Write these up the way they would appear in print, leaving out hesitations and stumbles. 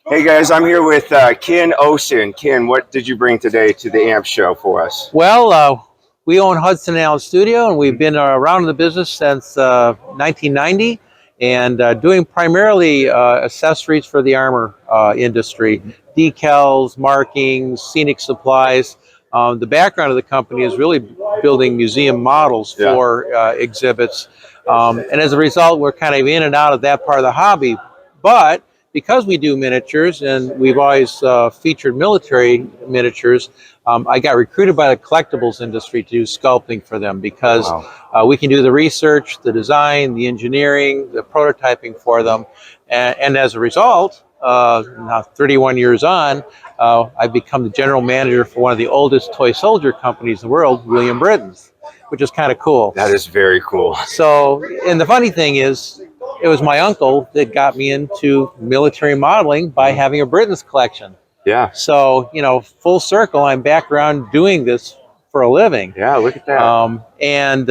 Hey guys, I'm here with Ken Osen. Ken, what did you bring today to the AMPS show for us? Well, we own Hudson and Allen Studio, and we've been around in the business since 1990, and doing primarily accessories for the armor industry, decals, markings, scenic supplies. The background of the company is really building museum models for exhibits, and as a result, we're kind of in and out of that part of the hobby. But because we do miniatures and we've always featured military miniatures, I got recruited by the collectibles industry to do sculpting for them because we can do the research, the design, the engineering, the prototyping for them. And as a result, now 31 years on, I've become the general manager for one of the oldest toy soldier companies in the world, William Britton's, which is kind of cool. That is very cool. So, and the funny thing is, it was my uncle that got me into military modeling by having a Britton's collection. Yeah. So, you know, full circle, I'm back around doing this for a living. Yeah, look at that. And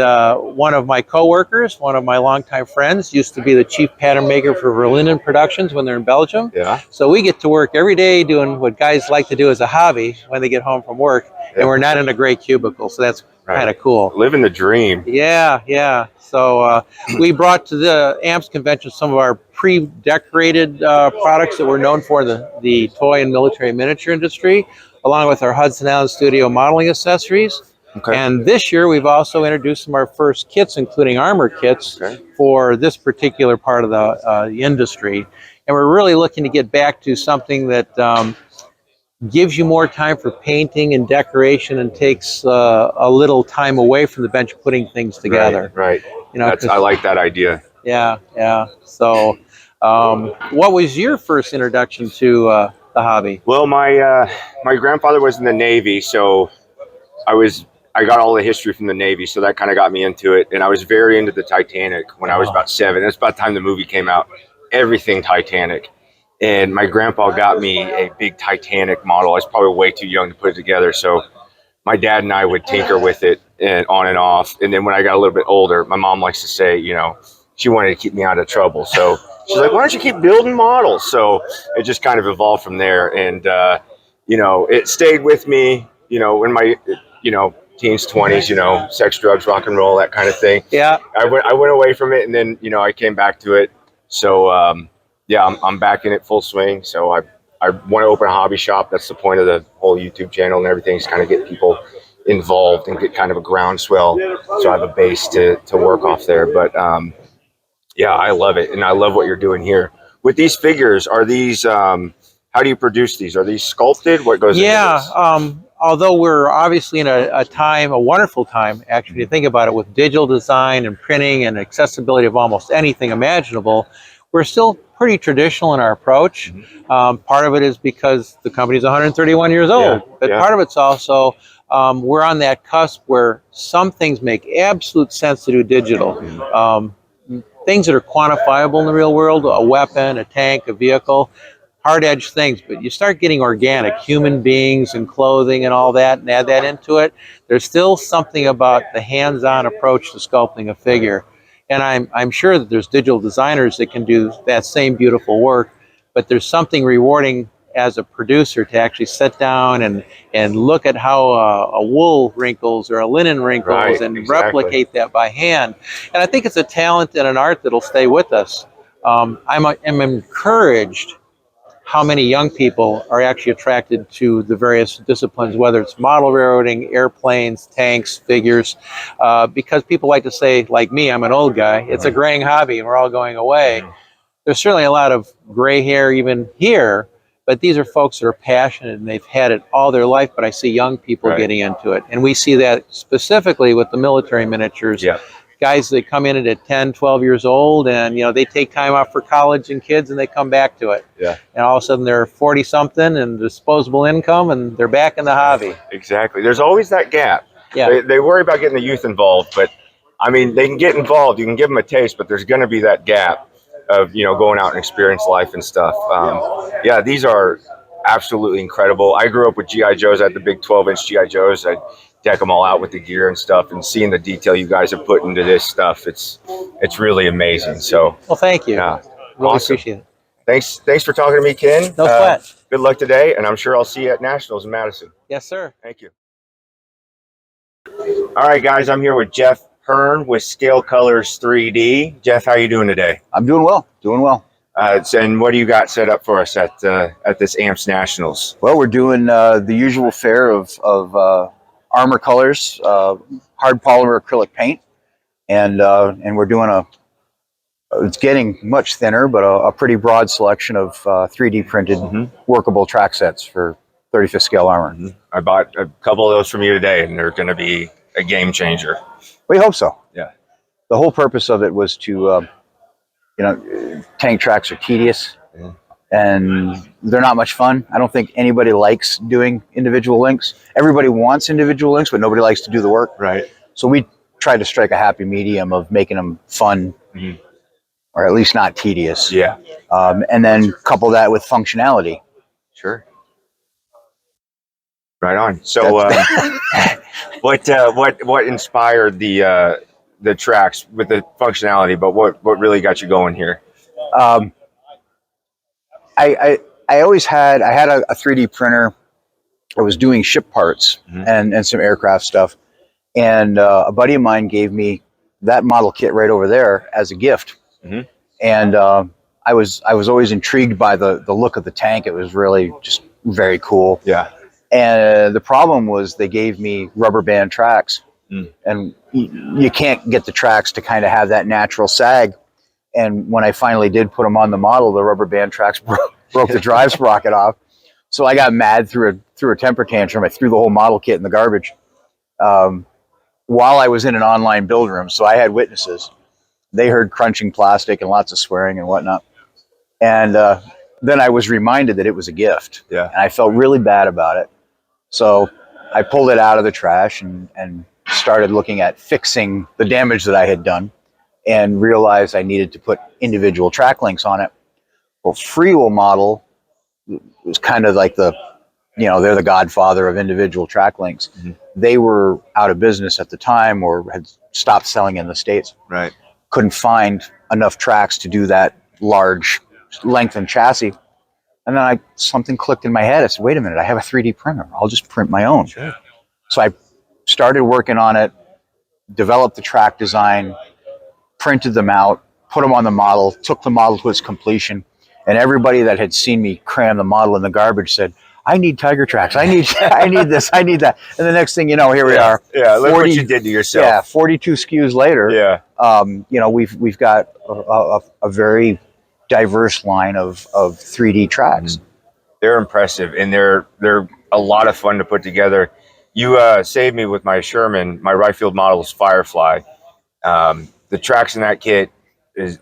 one of my coworkers, one of my longtime friends, used to be the chief pattern maker for Verlinden Productions when they're in Belgium. Yeah. So we get to work every day doing what guys like to do as a hobby when they get home from work, and we're not in a gray cubicle, so that's kind of cool. Living the dream. Yeah, yeah. So we brought to the AMPS convention some of our pre-decorated products that we're known for in the toy and military miniature industry, along with our Hudson Allen Studio modeling accessories. Okay. And this year we've also introduced some of our first kits, including armor kits, for this particular part of the industry. And we're really looking to get back to something that gives you more time for painting and decoration and takes a little time away from the bench putting things together. Right. You know, I like that idea. Yeah, yeah. So what was your first introduction to the hobby? Well, my grandfather was in the Navy, so I got all the history from the Navy, so that kind of got me into it. And I was very into the Titanic when I was about 7. That's about the time the movie came out. Everything Titanic. And my grandpa got me a big Titanic model. I was probably way too young to put it together. So my dad and I would tinker with it and on and off. And then when I got a little bit older, my mom likes to say, you know, she wanted to keep me out of trouble. So she's like, why don't you keep building models? So it just kind of evolved from there. And, you know, it stayed with me, you know, in my, you know, teens, 20s, you know, sex, drugs, rock and roll, that kind of thing. Yeah. I went away from it, and then, you know, I came back to it. So, yeah, I'm back in it full swing. So I want to open a hobby shop. That's the point of the whole YouTube channel and everything, is kind of get people involved and get kind of a groundswell. So I have a base to work off there. But yeah, I love it. And I love what you're doing here. With these figures, are these, how do you produce these? Are these sculpted? What goes into this? Although we're obviously in a wonderful time, actually, to think about it, with digital design and printing and accessibility of almost anything imaginable, we're still pretty traditional in our approach. Part of it is because the company's 131 years old, but part of it's also we're on that cusp where some things make absolute sense to do digital. Things that are quantifiable in the real world, a weapon, a tank, a vehicle, hard-edged things, but you start getting organic, human beings and clothing and all that, and add that into it, there's still something about the hands-on approach to sculpting a figure. And I'm sure that there's digital designers that can do that same beautiful work, but there's something rewarding as a producer to actually sit down and look at how a wool wrinkles or a linen wrinkles and replicate that by hand. And I think it's a talent and an art that'll stay with us. I'm encouraged how many young people are actually attracted to the various disciplines, whether it's model railroading, airplanes, tanks, figures, because people like to say, like me, I'm an old guy, it's a graying hobby and we're all going away. There's certainly a lot of gray hair even here, but these are folks that are passionate and they've had it all their life, but I see young people getting into it. And we see that specifically with the military miniatures. Guys that come in at 10, 12 years old, and you know, they take time off for college and kids and they come back to it. And all of a sudden they're 40 something and disposable income and they're back in the hobby. Exactly. There's always that gap. They worry about getting the youth involved, but I mean, they can get involved, you can give them a taste, but there's going to be that gap of, you know, going out and experience life and stuff. Yeah, these are absolutely incredible. I grew up with G.I. Joes. I had the big 12-inch G.I. Joes. I'd deck them all out with the gear and stuff, and seeing the detail you guys have put into this stuff, it's really amazing. So, well, thank you. Yeah, really appreciate it. Thanks for talking to me, Ken. No sweat. Good luck today, and I'm sure I'll see you at Nationals in Madison. Yes, sir. Thank you. All right, guys, I'm here with Jeff Hearn with Scale Colors 3D. Jeff, how you doing today? I'm doing well, doing well. And what do you got set up for us at this AMPS Nationals? Well, we're doing the usual fare of armor colors, hard polymer acrylic paint, and we're doing it's getting much thinner, but a pretty broad selection of 3D printed workable track sets for 35th scale armor. I bought a couple of those from you today, and they're going to be a game changer. We hope so. Yeah. The whole purpose of it was to, tank tracks are tedious and they're not much fun. I don't think anybody likes doing individual links. Everybody wants individual links, but nobody likes to do the work. Right. So we tried to strike a happy medium of making them fun, or at least not tedious. Yeah. And then couple that with functionality. Sure. Right on. So, what inspired the tracks with the functionality? But what really got you going here? I always had a 3D printer. I was doing ship parts and some aircraft stuff, and a buddy of mine gave me that model kit right over there as a gift. And I was always intrigued by the look of the tank. It was really just very cool. Yeah. And the problem was they gave me rubber band tracks, and you can't get the tracks to kind of have that natural sag. And when I finally did put them on the model, the rubber band tracks broke the drive sprocket off. So I got mad, threw a temper tantrum. I threw the whole model kit in the garbage while I was in an online build room. So I had witnesses. They heard crunching plastic and lots of swearing and whatnot. And then I was reminded that it was a gift. Yeah. And I felt really bad about it. So I pulled it out of the trash and started looking at fixing the damage that I had done, and realized I needed to put individual track links on it. Well, Freewheel model was kind of like they're the godfather of individual track links. They were out of business at the time, or had stopped selling in the States. Right. Couldn't find enough tracks to do that large length and chassis. And then something clicked in my head. I said, wait a minute, I have a 3D printer. I'll just print my own. Sure. So I started working on it, developed the track design, printed them out, put them on the model, took the model to its completion. And everybody that had seen me cram the model in the garbage said, I need Tiger tracks. I need this. I need that. And the next thing you know, here we are. Yeah, look what you did to yourself. Yeah, 42 SKUs later. Yeah. We've got a very diverse line of 3D tracks. They're impressive, and they're a lot of fun to put together. You saved me with my Sherman. My right field model is Firefly. The tracks in that kit is,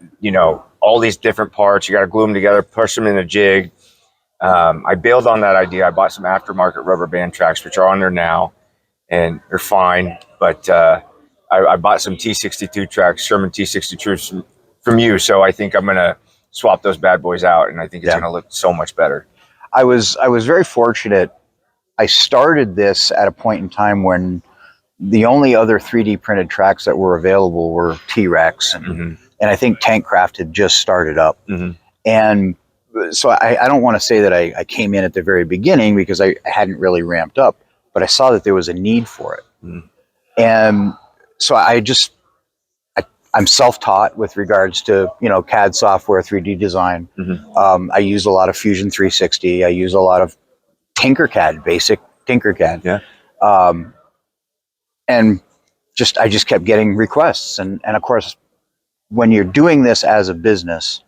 all these different parts. You got to glue them together, push them in a jig. I bailed on that idea. I bought some aftermarket rubber band tracks, which are on there now, and they're fine. But I bought some T62 tracks, Sherman T62s from you. So I think I'm going to swap those bad boys out, and I think it's going to look so much better. I was very fortunate. I started this at a point in time when the only other 3D printed tracks that were available were T-Rex, and I think Tankcraft had just started up. And so I don't want to say that I came in at the very beginning, because I hadn't really ramped up, but I saw that there was a need for it. And so I'm self-taught with regards to, CAD software, 3D design. I use a lot of Fusion 360. I use a lot of Tinkercad, basic Tinkercad. Yeah. And I just kept getting requests. And of course, when you're doing this as a business,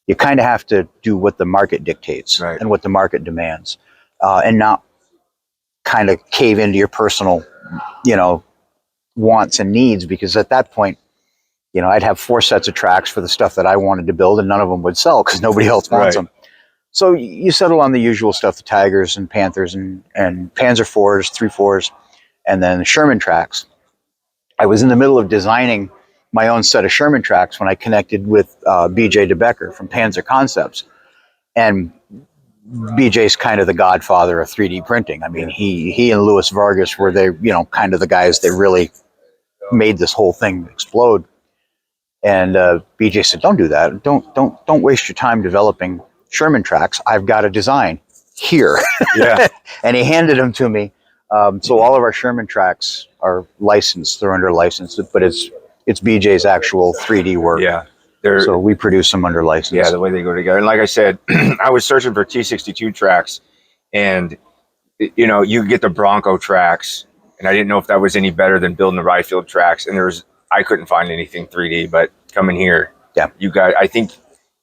you kind of have to do what the market dictates and what the market demands, and not kind of cave into your personal, wants and needs, because at that point, I'd have 4 sets of tracks for the stuff that I wanted to build, and none of them would sell because nobody else wants them. So you settle on the usual stuff, the Tigers and Panthers and Panzer IVs, 3-4s, and then the Sherman tracks. I was in the middle of designing my own set of Sherman tracks when I connected with BJ DeBecker from Panzer Concepts. And BJ's kind of the godfather of 3D printing. I mean, he and Louis Vargas were kind of the guys that really made this whole thing explode. And BJ said, "Don't do that. Don't waste your time developing Sherman tracks. I've got a design here." Yeah. And he handed them to me. So all of our Sherman tracks are licensed. They're under license, but it's BJ's actual 3D work. Yeah. So we produce them under license. Yeah, the way they go together. And like I said, I was searching for T62 tracks, and you know, you get the Bronco tracks, and I didn't know if that was any better than building the Ryefield tracks. And I couldn't find anything 3D, but coming here, yeah, you guys, I think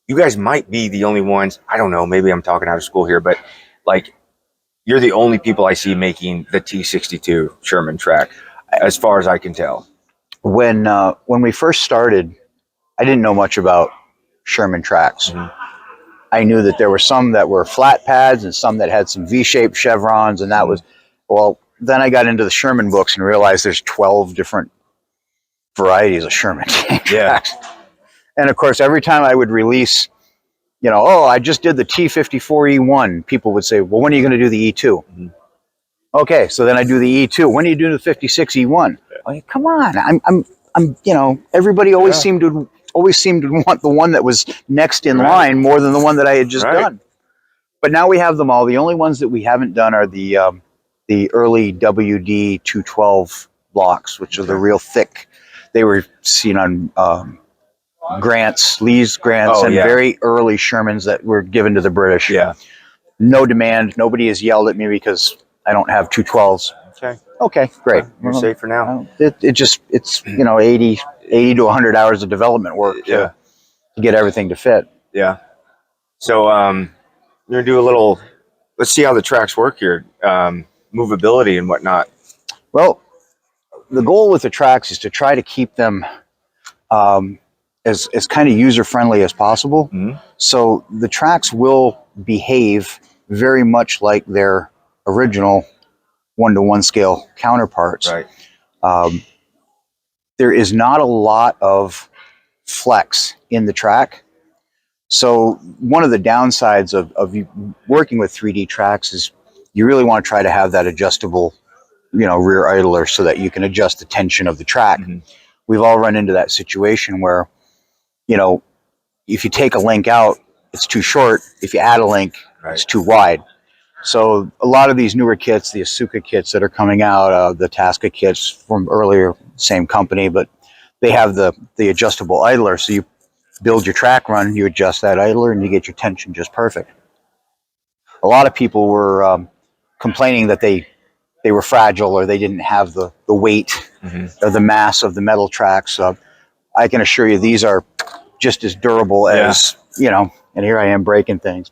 you guys might be the only ones. I don't know, maybe I'm talking out of school here, but like, you're the only people I see making the T62 Sherman track, as far as I can tell. When we first started, I didn't know much about Sherman tracks. Mm-hmm. I knew that there were some that were flat pads and some that had some V-shaped chevrons, and that was, well, then I got into the Sherman books and realized there's 12 different varieties of Sherman tracks. And of course, every time I would release, you know, oh, I just did the T54E1, people would say, well, when are you going to do the E2? Mm-hmm. Okay, so then I do the E2. When are you doing the 56E1? Like, come on, I'm, you know, everybody always seemed to want the one that was next in line more than the one that I had just done. But now we have them all. The only ones that we haven't done are the early WD 212 blocks, which are the real thick. They were seen on Lee's grants, and very early Shermans that were given to the British. Yeah. No demand. Nobody has yelled at me because I don't have 212s. Okay, great. You're safe for now. It's you know, 80 to 100 hours of development work to get everything to fit. Yeah. So we're gonna do a little. Let's see how the tracks work here, movability and whatnot. Well, the goal with the tracks is to try to keep them as kind of user friendly as possible. Mm-hmm. So the tracks will behave very much like their original 1-to-1 scale counterparts. Right. There is not a lot of flex in the track. So one of the downsides of you working with 3D tracks is you really want to try to have that adjustable, you know, rear idler so that you can adjust the tension of the track. Mm-hmm. We've all run into that situation where, you know, if you take a link out, it's too short. If you add a link, it's too wide. So a lot of these newer kits, the Asuka kits that are coming out, the Tasca kits from earlier, same company, but they have the adjustable idler. So you build your track run, you adjust that idler, and you get your tension just perfect. A lot of people were complaining that they were fragile or they didn't have the weight or the mass of the metal tracks. I can assure you these are just as durable as, you know, and here I am breaking things,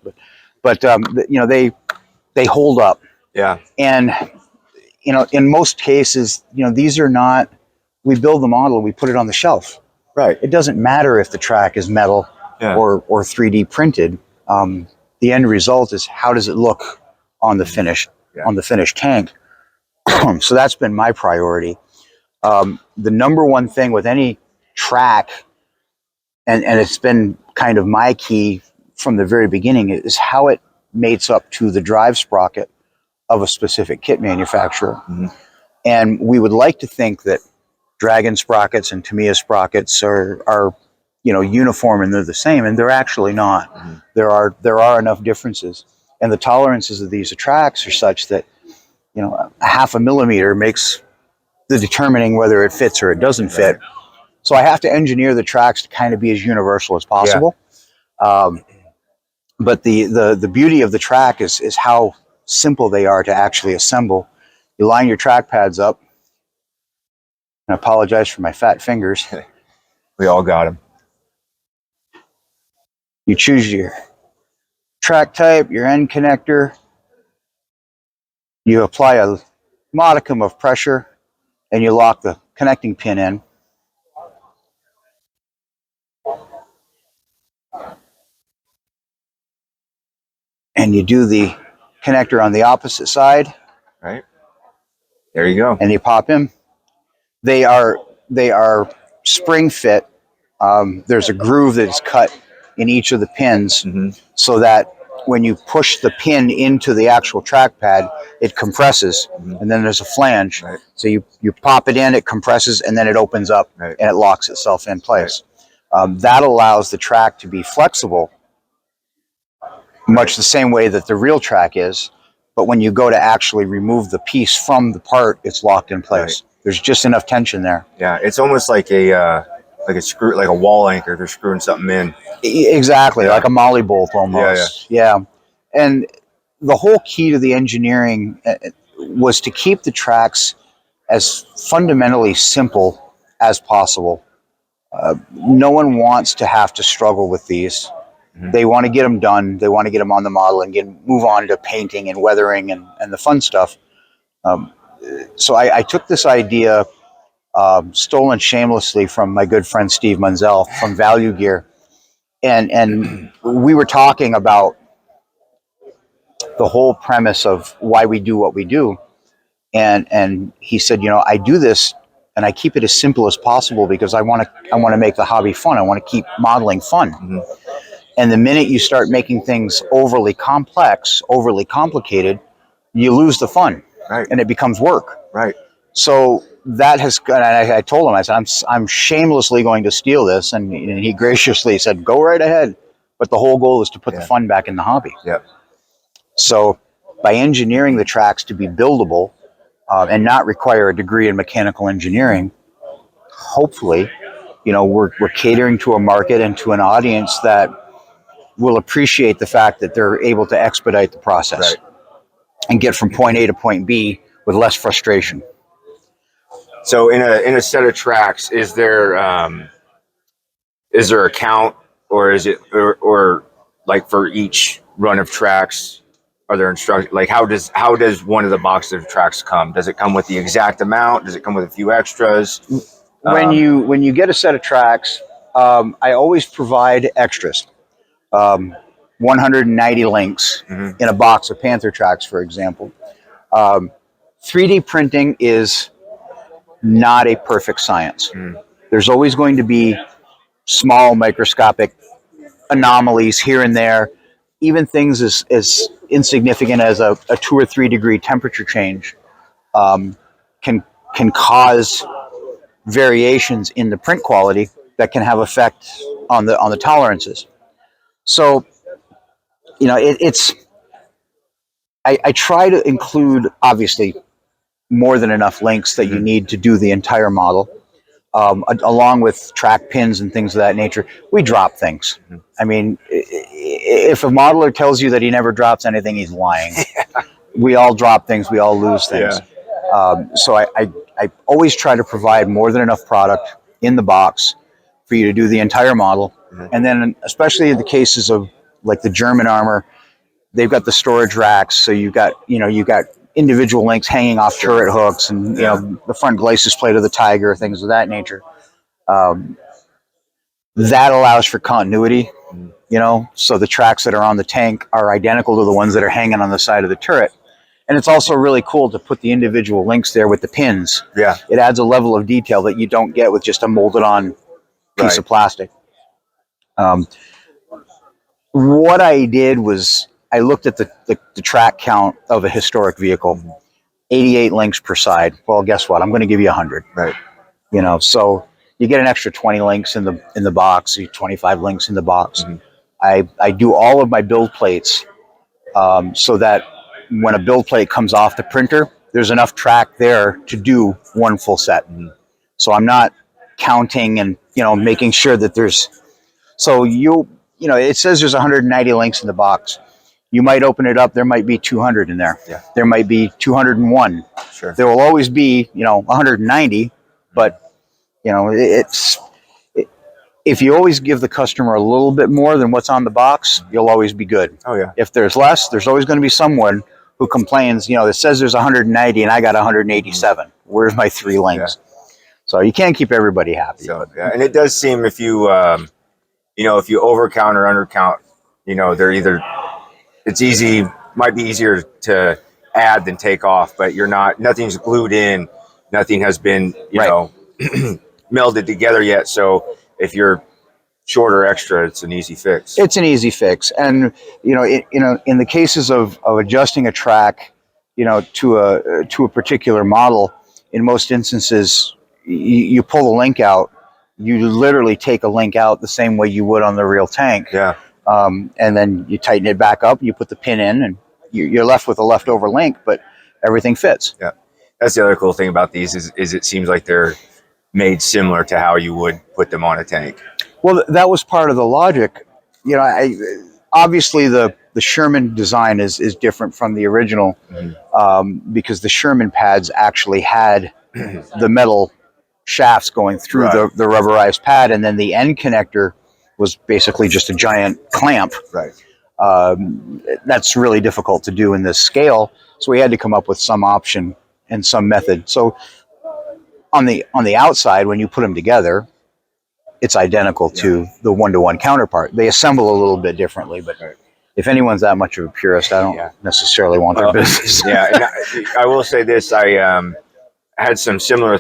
but you know, they hold up. Yeah. And, you know, in most cases, you know, these are not, we build the model, we put it on the shelf. Right. It doesn't matter if the track is metal or 3D printed. The end result is how does it look on the finished tank. So that's been my priority. The number one thing with any track, and it's been kind of my key from the very beginning, is how it mates up to the drive sprocket of a specific kit manufacturer. Mm-hmm. And we would like to think that Dragon sprockets and Tamiya sprockets are you know, uniform and they're the same, and they're actually not. Mm-hmm. There are enough differences, and the tolerances of these tracks are such that, you know, a 0.5 millimeter makes the determining whether it fits or it doesn't fit. So I have to engineer the tracks to kind of be as universal as possible. Yeah. But the beauty of the track is how simple they are to actually assemble. You line your track pads up. I apologize for my fat fingers. We all got them. You choose your track type, your end connector. You apply a modicum of pressure, and you lock the connecting pin in. And you do the connector on the opposite side. Right. There you go. And you pop in. They are spring fit. There's a groove that is cut in each of the pins, so that when you push the pin into the actual trackpad, it compresses, and then there's a flange. Right. So you pop it in, it compresses, and then it opens up, and it locks itself in place. That allows the track to be flexible, much the same way that the real track is. But when you go to actually remove the piece from the part, it's locked in place. Right. There's just enough tension there. Yeah, it's almost like a screw, like a wall anchor. They're screwing something in. Exactly, like a molly bolt almost. Yeah. And the whole key to the engineering was to keep the tracks as fundamentally simple as possible. No one wants to have to struggle with these. Mm-hmm. They want to get them done. They want to get them on the model and move on to painting and weathering and the fun stuff. So I took this idea, stolen shamelessly from my good friend Steve Munzel from Value Gear, and we were talking about the whole premise of why we do what we do, and he said, you know, I do this and I keep it as simple as possible because I want to make the hobby fun. I want to keep modeling fun. Mm-hmm. And the minute you start making things overly complex, overly complicated, you lose the fun, right? And it becomes work, right? So that has, and I told him, I said, I'm shamelessly going to steal this, and he graciously said, go right ahead. But the whole goal is to put the fun back in the hobby. Yep. So by engineering the tracks to be buildable and not require a degree in mechanical engineering, hopefully, you know, we're catering to a market and to an audience that will appreciate the fact that they're able to expedite the process, right, and get from point A to point B with less frustration. So in a set of tracks, is there a count, or is it or like for each run of tracks, are there instructions? Like how does one of the boxes of tracks come? Does it come with the exact amount? Does it come with a few extras? When you get a set of tracks, I always provide extras. 190 links mm-hmm. in a box of Panther tracks, for example. 3D printing is not a perfect science. Mm. There's always going to be small microscopic anomalies here and there. Even things as insignificant as a 2 or 3 degree temperature change can cause variations in the print quality that can have effect on the tolerances. So, you know, I try to include, obviously, more than enough links that you need to do the entire model, along with track pins and things of that nature. We drop things. Mm-hmm. I mean, if a modeler tells you that he never drops anything, he's lying. Yeah. We all drop things. We all lose things. Yeah. So I always try to provide more than enough product in the box for you to do the entire model. Mm-hmm. And then, especially in the cases of like the German armor, they've got the storage racks. So you got individual links hanging off turret hooks, and you know, the front glacis plate of the Tiger, things of that nature. That allows for continuity, you know, so the tracks that are on the tank are identical to the ones that are hanging on the side of the turret. And it's also really cool to put the individual links there with the pins. Yeah, it adds a level of detail that you don't get with just a molded on piece of plastic. What I did was I looked at the track count of a historic vehicle, 88 links per side. Well, guess what? I'm going to give you 100. Right. You know, so you get an extra 20 links in the box, 25 links in the box. Mm-hmm. I do all of my build plates so that when a build plate comes off the printer, there's enough track there to do one full set. Mm-hmm. So I'm not counting and, you know, making sure that there's, so you know, it says there's 190 links in the box. You might open it up, there might be 200 in there. Yeah. There might be 201. Sure. There will always be, you know, 190, but, you know, if you always give the customer a little bit more than what's on the box, you'll always be good. Oh, yeah. If there's less, there's always going to be someone who complains, you know, that says there's 190 and I got 187. Where's my 3 links? Yeah. So you can't keep everybody happy. So, yeah. And it does seem if you, you know, if you overcount or undercount, you know, they're either, it's easy, might be easier to add than take off, but nothing's glued in, nothing has been, you know, melded together yet. So if you're short or extra, it's an easy fix. It's an easy fix. And, you know, in the cases of adjusting a track, you know, to a particular model, in most instances, you pull the link out you literally take a link out the same way you would on the real tank. Yeah. And then you tighten it back up, you put the pin in, and you're left with a leftover link, but everything fits. Yeah. That's the other cool thing about these is it seems like they're made similar to how you would put them on a tank. Well, that was part of the logic. You know, obviously the Sherman design is different from the original, because the Sherman pads actually had the metal shafts going through the rubberized pad, and then the end connector was basically just a giant clamp. Right. That's really difficult to do in this scale, so we had to come up with some option and some method. So on the outside, when you put them together, it's identical to the one-to-one counterpart. They assemble a little bit differently, but if anyone's that much of a purist, I don't necessarily want their business. Yeah, and I will say this: I had some similar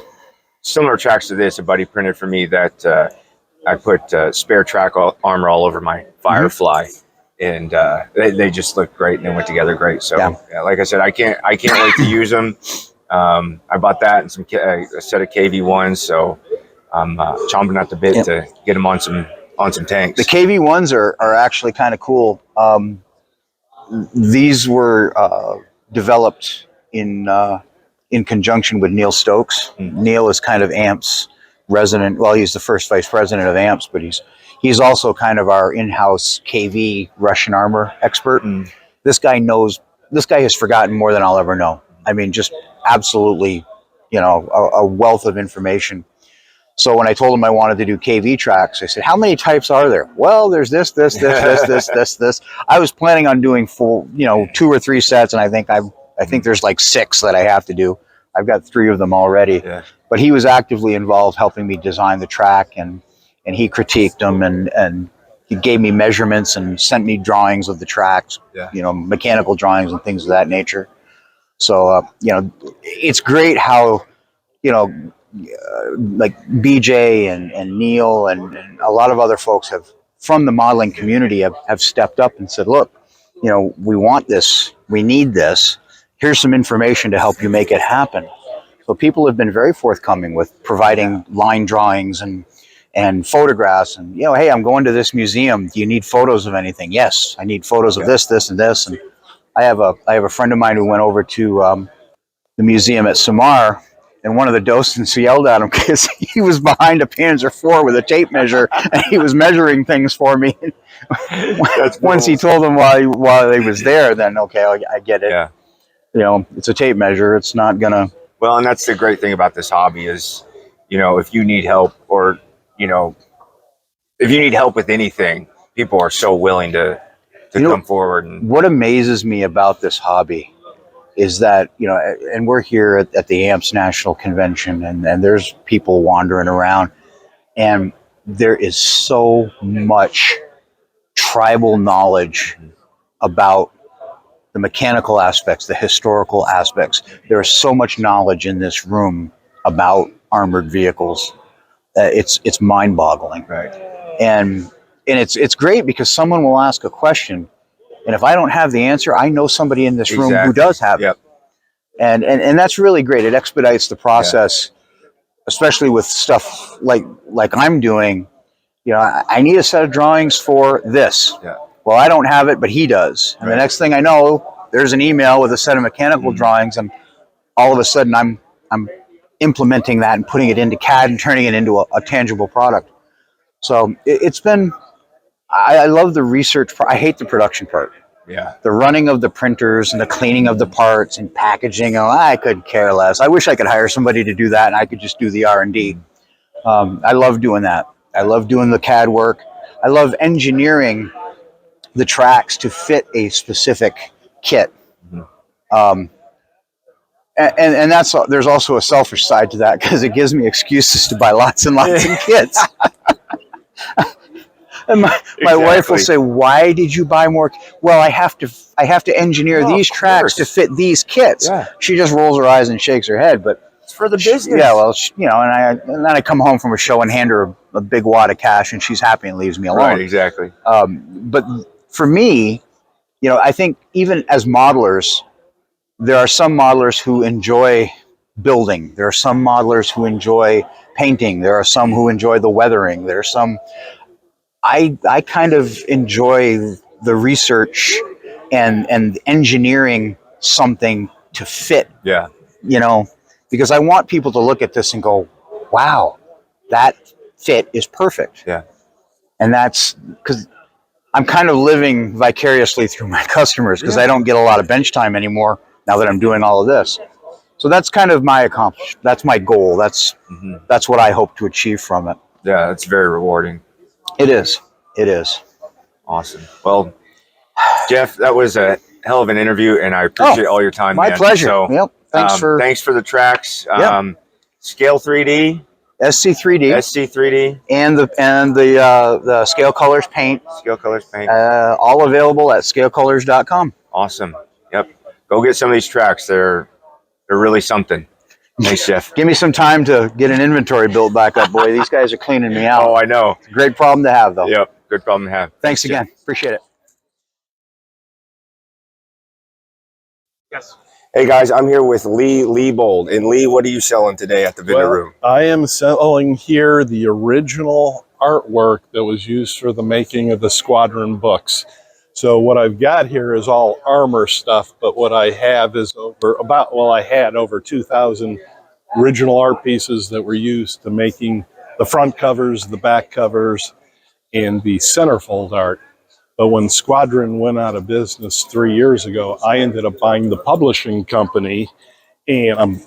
tracks to this. A buddy printed for me that I put spare track armor all over my Firefly, and they just looked great and they went together great. So, like I said, I can't wait to use them. I bought that and a set of KV1s, so I'm chomping at the bit to get them on some tanks. The KV1s are actually kind of cool. These were developed in conjunction with Neil Stokes. Neil is kind of AMPS resident. Well, he's the first vice president of AMPS, but he's also kind of our in-house KV Russian armor expert. This guy has forgotten more than I'll ever know. I mean, just absolutely, a wealth of information. So when I told him I wanted to do KV tracks, I said, how many types are there? Well, there's this. I was planning on doing full, 2 or 3 sets, and I think there's like 6 that I have to do. I've got 3 of them already. Yeah. But he was actively involved helping me design the track, and he critiqued them, and he gave me measurements and sent me drawings of the tracks, mechanical drawings and things of that nature. So, it's great how, like BJ and Neil and a lot of other folks from the modeling community have stepped up and said, look, we want this, we need this. Here's some information to help you make it happen. So people have been very forthcoming with providing line drawings and photographs, and hey, I'm going to this museum. Do you need photos of anything? Yes, I need photos of this, and this. And I have a friend of mine who went over to the museum at Samar, and one of the docents yelled at him because he was behind a Panzer IV with a tape measure, and he was measuring things for me. Once he told him while he was there, then okay, I get it. Yeah. It's a tape measure. It's not gonna. Well, and that's the great thing about this hobby is, if you need help or, if you need help with anything, people are so willing to come forward. And what amazes me about this hobby is that, and we're here at the AMPS National Convention, and there's people wandering around, and there is so much tribal knowledge about the mechanical aspects, the historical aspects. There is so much knowledge in this room about armored vehicles. It's mind-boggling. Right. And it's great because someone will ask a question, and if I don't have the answer, I know somebody in this room who does have it. And that's really great. It expedites the process, especially with stuff like I'm doing. I need a set of drawings for this. Yeah. Well, I don't have it, but he does. And the next thing I know, there's an email with a set of mechanical drawings, and all of a sudden I'm implementing that and putting it into CAD and turning it into a tangible product. So it's been, I love the research part. I hate the production part. Yeah. The running of the printers and the cleaning of the parts and packaging. I could care less. I wish I could hire somebody to do that and I could just do the R&D. I love doing that. I love doing the CAD work. I love engineering the tracks to fit a specific kit. And that's, there's also a selfish side to that because it gives me excuses to buy lots and lots of kits. And my wife will say, "Why did you buy more?" Well, I have to engineer these tracks to fit these kits. Yeah. She just rolls her eyes and shakes her head, but it's for the business. Yeah, well, and then I come home from a show and hand her a big wad of cash, and she's happy and leaves me alone. Right, exactly. But for me, I think even as modelers, there are some modelers who enjoy building. There are some modelers who enjoy painting. There are some who enjoy the weathering. There are some. I kind of enjoy the research and engineering something to fit. Yeah. You know, because I want people to look at this and go, "Wow, that fit is perfect." Yeah. And that's because I'm kind of living vicariously through my customers because I don't get a lot of bench time anymore now that I'm doing all of this. So that's kind of my accomplishment. That's my goal. That's what I hope to achieve from it. Yeah, it's very rewarding. It is. It is. Awesome. Well, Jeff, that was a hell of an interview, and I appreciate all your time. My man. pleasure. So, Yep. thanks for the tracks. Yep. Scale 3D, SC3D, SC3D, and the Scale Colors paint. Scale Colors paint. All available at scalecolors.com. Awesome. Yep. Go get some of these tracks. They're really something. Thanks, Jeff. Give me some time to get an inventory built back up, boy. These guys are cleaning me out. Oh, I know. It's a great problem to have, though. Yep. Good problem to have. Thanks again. Jeff. Appreciate it. Yes. Hey guys, I'm here with Lee Leibold. And Lee, what are you selling today at the video room? I am selling here the original artwork that was used for the making of the Squadron books. So what I've got here is all armor stuff, but what I have is I had over 2,000 original art pieces that were used to making the front covers, the back covers, and the centerfold art. But when Squadron went out of business 3 years ago, I ended up buying the publishing company, and I'm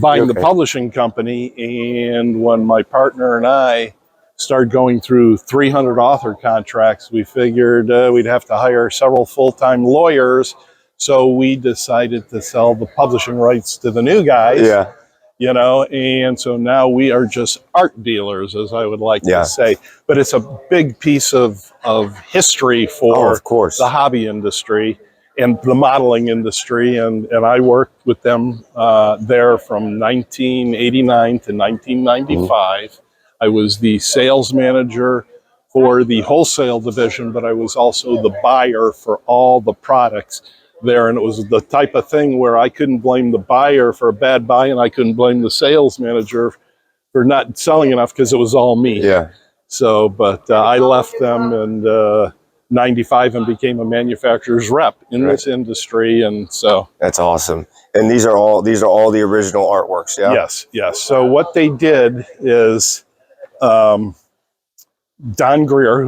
buying the publishing company. And when my partner and I started going through 300 author contracts, we figured we'd have to hire several full-time lawyers. So we decided to sell the publishing rights to the new guys. Yeah. You know, and so now we are just art dealers, as I would like to say. But it's a big piece of history for the hobby industry and the modeling industry. And I worked with them there from 1989 to 1995. I was the sales manager for the wholesale division, but I was also the buyer for all the products there. And it was the type of thing where I couldn't blame the buyer for a bad buy, and I couldn't blame the sales manager for not selling enough because it was all me. Yeah. So, but I left them in 95 and became a manufacturer's rep in this industry. And so that's awesome. And these are all the original artworks. Yeah. Yes. Yes. So what they did is, Don Greer,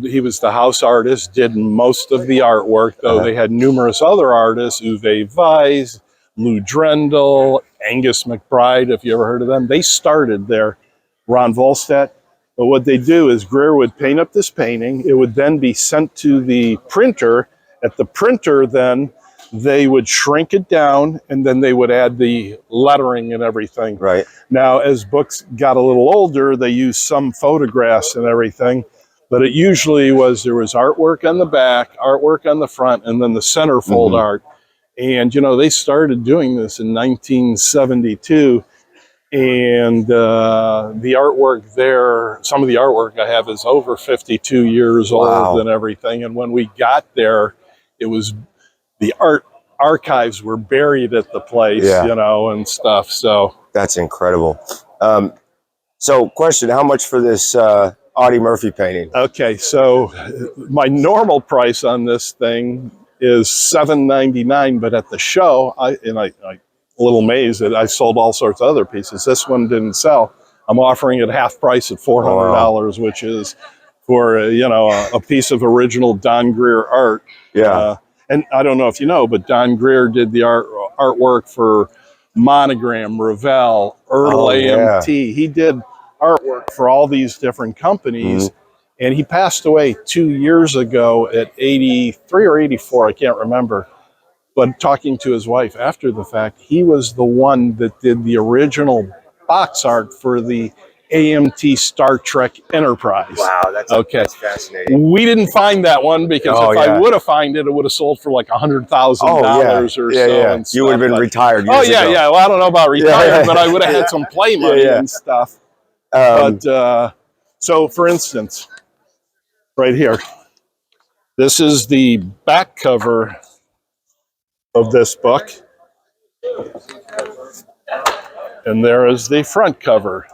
he was the house artist, did most of the artwork, though they had numerous other artists, Uwe Weiss, Lou Drendel, Angus McBride, if you ever heard of them. They started there, Ron Volstedt. But what they do is Greer would paint up this painting. It would then be sent to the printer. At the printer, then, they would shrink it down, and then they would add the lettering and everything. Right. Now, as books got a little older, they used some photographs and everything, but it usually there was artwork on the back, artwork on the front, and then the centerfold art. And, you know, they started doing this in 1972, and the artwork there, some of the artwork I have is over 52 years old and everything. And when we got there, it was the art archives were buried at the place, you know, and stuff. So that's incredible. So question, how much for this Audie Murphy painting? Okay, so my normal price on this thing is $7.99, but at the show, I a little amazed that I sold all sorts of other pieces. This one didn't sell. I'm offering it half price at $400, which is for you know, a piece of original Don Greer art. Yeah. And I don't know if you know, but Don Greer did the artwork for Monogram, Revell, Earl AMT. He did artwork for all these different companies. And he passed away 2 years ago at 83 or 84, I can't remember. But talking to his wife after the fact, he was the one that did the original box art for the AMT Star Trek Enterprise. Wow, that's fascinating. We didn't find that one because if I would have found it, it would have sold for like $100,000 or so. And you would have been retired. Well, I don't know about retired, but I would have had some play money and stuff. So, for instance, right here, this is the back cover of this book. And there is the front cover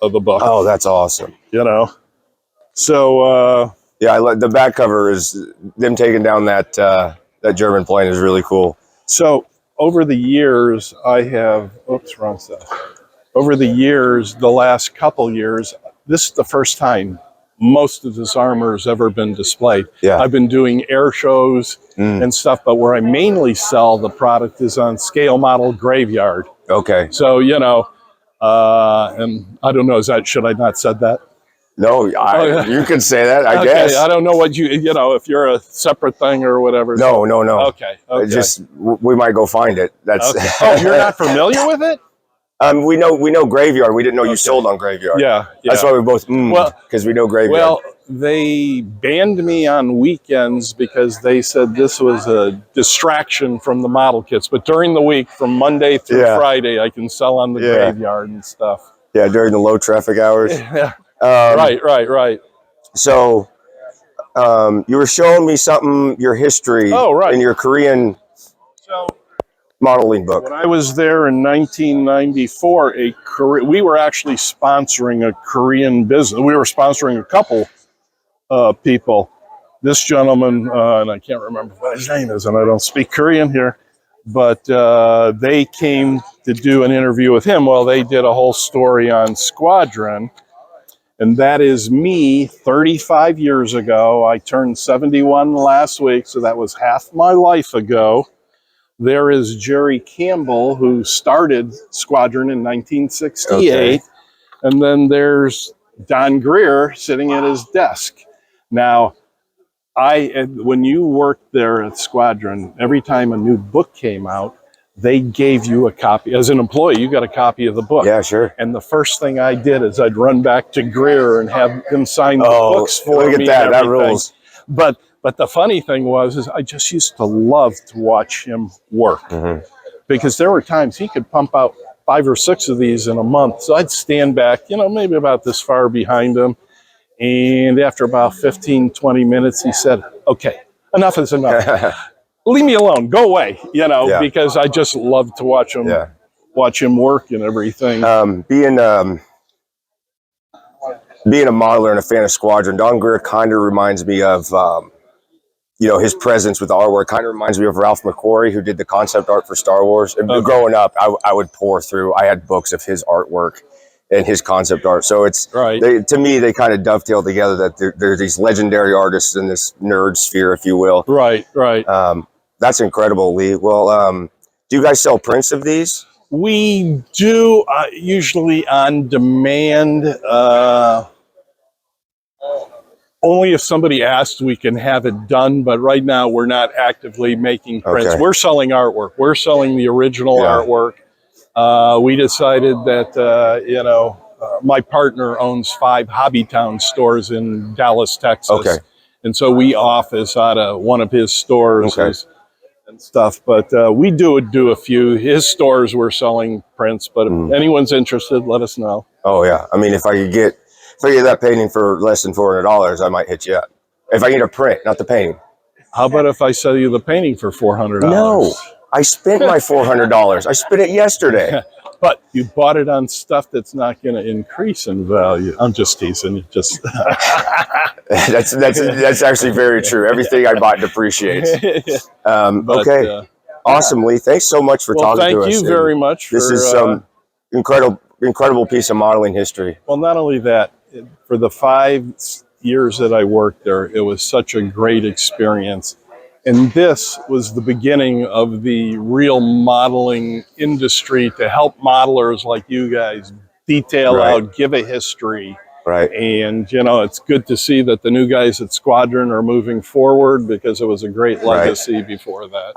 of the book. Oh, that's awesome. You know, so yeah, I like the back cover is them taking down that that German plane is really cool. So over the years, I have, oops, wrong stuff. Over the years, the last couple years, this is the first time most of this armor has ever been displayed. Yeah. I've been doing air shows and stuff, but where I mainly sell the product is on Scale Model Graveyard. Okay. So, you know, and I don't know, should I not said that? No, you can say that, I guess. I don't know what you know, if you're a separate thing or whatever. No, no, no. Okay. Just we might go find it. That's okay. Oh, you're not familiar with it? we know Graveyard. We didn't know you sold on Graveyard. Yeah, yeah. That's why we both because we know Graveyard. Well, they banned me on weekends because they said this was a distraction from the model kits. But during the week, from Monday through Friday, I can sell on the Graveyard and stuff. Yeah, during the low traffic hours. Yeah. Right. So, you were showing me something, your history in your Korean modeling book. When I was there in 1994, we were actually sponsoring a Korean business. We were sponsoring a couple people. This gentleman, and I can't remember what his name is, and I don't speak Korean here, but they came to do an interview with him. Well, they did a whole story on Squadron, and that is me 35 years ago. I turned 71 last week, so that was half my life ago. There is Jerry Campbell, who started Squadron in 1968. Okay. And then there's Don Greer sitting at his desk. Now, when you worked there at Squadron, every time a new book came out, they gave you a copy. As an employee, you got a copy of the book. Yeah, sure. And the first thing I did is I'd run back to Greer and have him sign the books for me. Look at that. That rules. But the funny thing was I just used to love to watch him work because there were times he could pump out 5 or 6 of these in a month. So I'd stand back, you know, maybe about this far behind him. And after about 15, 20 minutes, he said, okay, enough is enough. Leave me alone. Go away, you know, because I just love to watch him work and everything. Being a modeler and a fan of Squadron, Don Greer kind of reminds me of, you know, his presence with the artwork kind of reminds me of Ralph McQuarrie, who did the concept art for Star Wars. And growing up, I would pour through. I had books of his artwork and his concept art. So it's to me, they kind of dovetail together that they're these legendary artists in this nerd sphere, if you will. Right. That's incredible, Lee. Well, do you guys sell prints of these? We do, usually on demand. Only if somebody asks, we can have it done. But right now, we're not actively making prints. Okay. We're selling artwork. We're selling the original artwork. We decided that, you know, my partner owns 5 Hobbytown stores in Dallas, Texas. Okay. And so we office out of one of his stores and stuff. But we do a few. His stores were selling prints. But if anyone's interested, let us know. Oh, yeah. I mean, if I could get that painting for less than $400, I might hit you up. If I get a print, not the painting. How about if I sell you the painting for $400? No, I spent my $400. I spent it yesterday. But you bought it on stuff that's not going to increase in value. I'm just teasing you. Just that's actually very true. Everything I bought depreciates. Okay, awesome, Lee. Thanks so much for talking to us. Thank you very much. This is some incredible piece of modeling history. Well, not only that, for the 5 years that I worked there, it was such a great experience. And this was the beginning of the real modeling industry to help modelers like you guys detail out, give a history. Right. And, you know, it's good to see that the new guys at Squadron are moving forward because it was a great legacy before that.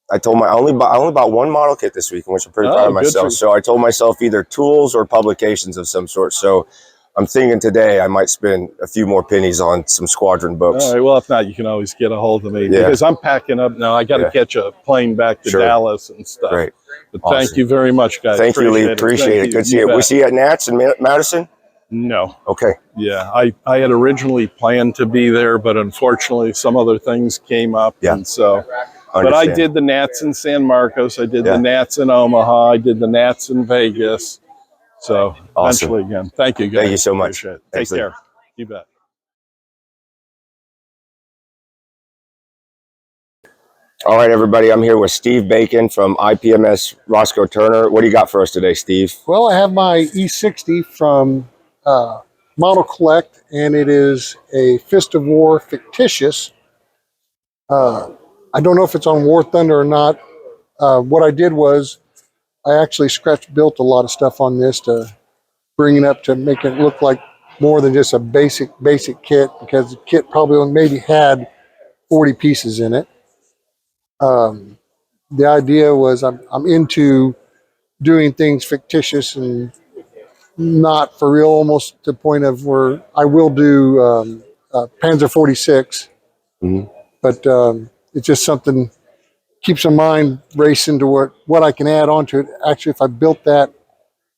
I told I only bought 1 model kit this week, which I'm pretty proud of myself. So I told myself either tools or publications of some sort. So I'm thinking today I might spend a few more pennies on some Squadron books. All right. Well, if not, you can always get a hold of me because I'm packing up now. I got to catch a plane back to Dallas and stuff. Great. But thank you very much, guys. Thank you, Lee. Appreciate it. Good to see you. We see you at Nats in Madison? No. Okay. Yeah. I had originally planned to be there, but unfortunately some other things came up. Yeah. And so But I did the Nats in San Marcos. I did the Nats in Omaha. I did the Nats in Vegas. So eventually again. Thank you, guys. Thank you so much. Take care. You bet. All right, everybody. I'm here with Steve Bacon from IPMS Roscoe Turner. What do you got for us today, Steve? Well, I have my E60 from Model Collect, and it is a Fist of War Fictitious. I don't know if it's on War Thunder or not. What I did was I actually scratch built a lot of stuff on this to bring it up to make it look like more than just a basic kit, because the kit probably maybe had 40 pieces in it. The idea was I'm into doing things fictitious and not for real, almost to the point of where I will do Panzer 46, but it's just something keeps my mind racing to what I can add onto it. Actually, if I built that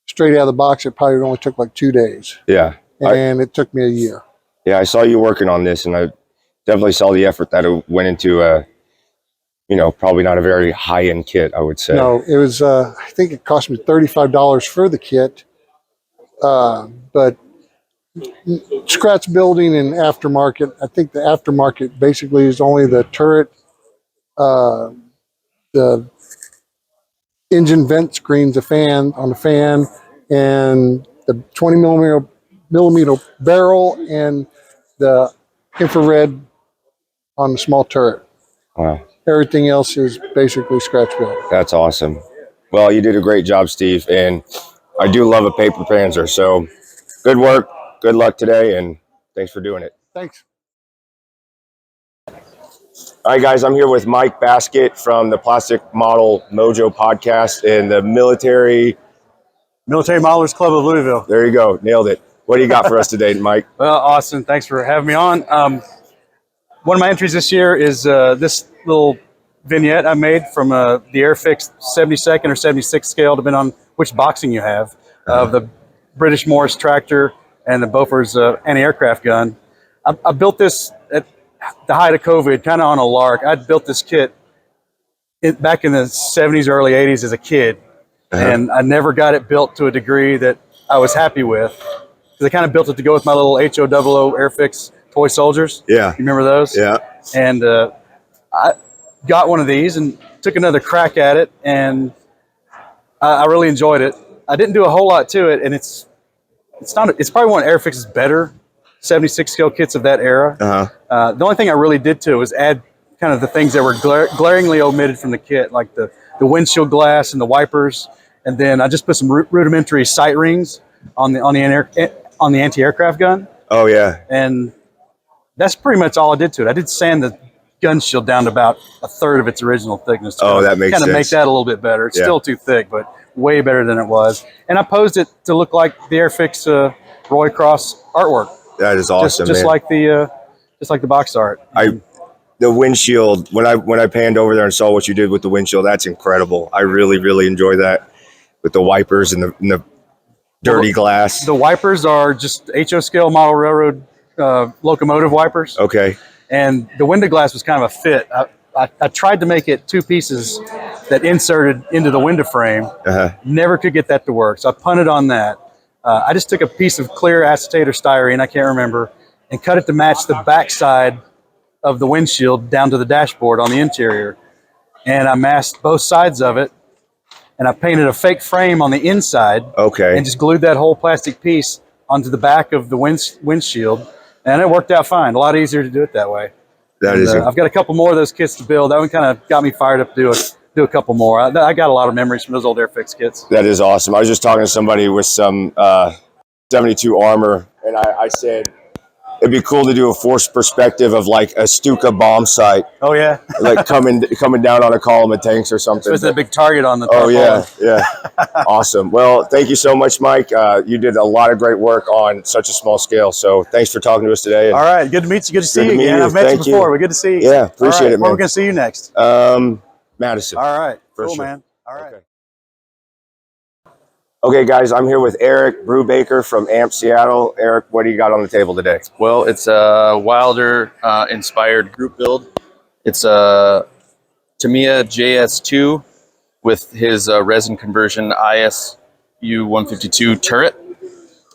straight out of the box, it probably only took like 2 days. Yeah. And it took me a year. Yeah, I saw you working on this, and I definitely saw the effort that it went into probably not a very high-end kit, I would say. No, it was, I think it cost me $35 for the kit. But scratch building and aftermarket, I think the aftermarket basically is only the turret, the engine vent screens, the fan on the fan, and the 20 millimeter barrel, and the infrared on the small turret. Wow. Everything else is basically scratch built. That's awesome. Well, you did a great job, Steve, and I do love a paper Panzer. So good work, good luck today, and thanks for doing it. Thanks. All right, guys, I'm here with Mike Baskett from the Plastic Model Mojo podcast and the Military Modelers Club of Louisville. There you go. Nailed it. What do you got for us today, Mike? Well, Austin, thanks for having me on. One of my entries this year is this little vignette I made from the Airfix 72nd or 76th scale, depending on which boxing you have, of the British Morris tractor and the Bofors anti-aircraft gun. I built this at the height of COVID, kind of on a lark. I'd built this kit back in the 70s, early 80s as a kid, and I never got it built to a degree that I was happy with. Because I kind of built it to go with my little HO00 Airfix toy soldiers. Yeah. You remember those? Yeah. And I got one of these and took another crack at it, and I really enjoyed it. I didn't do a whole lot to it, and it's probably one of Airfix's better 76 scale kits of that era. The only thing I really did to it was add kind of the things that were glaringly omitted from the kit, like the windshield glass and the wipers, and then I just put some rudimentary sight rings on the anti-aircraft gun. Oh yeah. And that's pretty much all I did to it. I did sand the gun shield down to about a third of its original thickness. That makes sense. Kind of make that a little bit better. It's still too thick, but way better than it was. And I posed it to look like the Airfix Roy Cross artwork. That is awesome, just man. like the box art. The windshield, when I panned over there and saw what you did with the windshield, that's incredible. I really, really enjoy that with the wipers and the dirty glass. The wipers are just HO scale model railroad locomotive wipers. Okay. And the window glass was kind of a fit. I tried to make it two pieces that inserted into the window frame. Never could get that to work, so I punted on that. I just took a piece of clear acetate or styrene, I can't remember, and cut it to match the backside of the windshield down to the dashboard on the interior. And I masked both sides of it, and I painted a fake frame on the inside. Okay. And just glued that whole plastic piece onto the back of the windshield, and it worked out fine. A lot easier to do it that way. I've got a couple more of those kits to build. That one kind of got me fired up to do a couple more. I got a lot of memories from those old Airfix kits. That is awesome. I was just talking to somebody with some 72 armor, and I said it'd be cool to do a forced perspective of like a Stuka bomb site. Oh yeah. Like coming down on a column of tanks or something. So it's a big target on the Oh yeah, yeah. Awesome. Well, thank you so much, Mike. You did a lot of great work on such a small scale. So thanks for talking to us today. All right, good to meet you. Good to see you again. I've met you before. We're good to see you. Yeah, appreciate it, man. Where are we going to see you next? Madison. All right. Cool, sure. man. All right. Okay, guys, I'm here with Eric Brubaker from AMPS Seattle. Eric, what do you got on the table today? Well, it's a Wilder-inspired group build. It's a Tamiya JS2 with his resin conversion ISU 152 turret.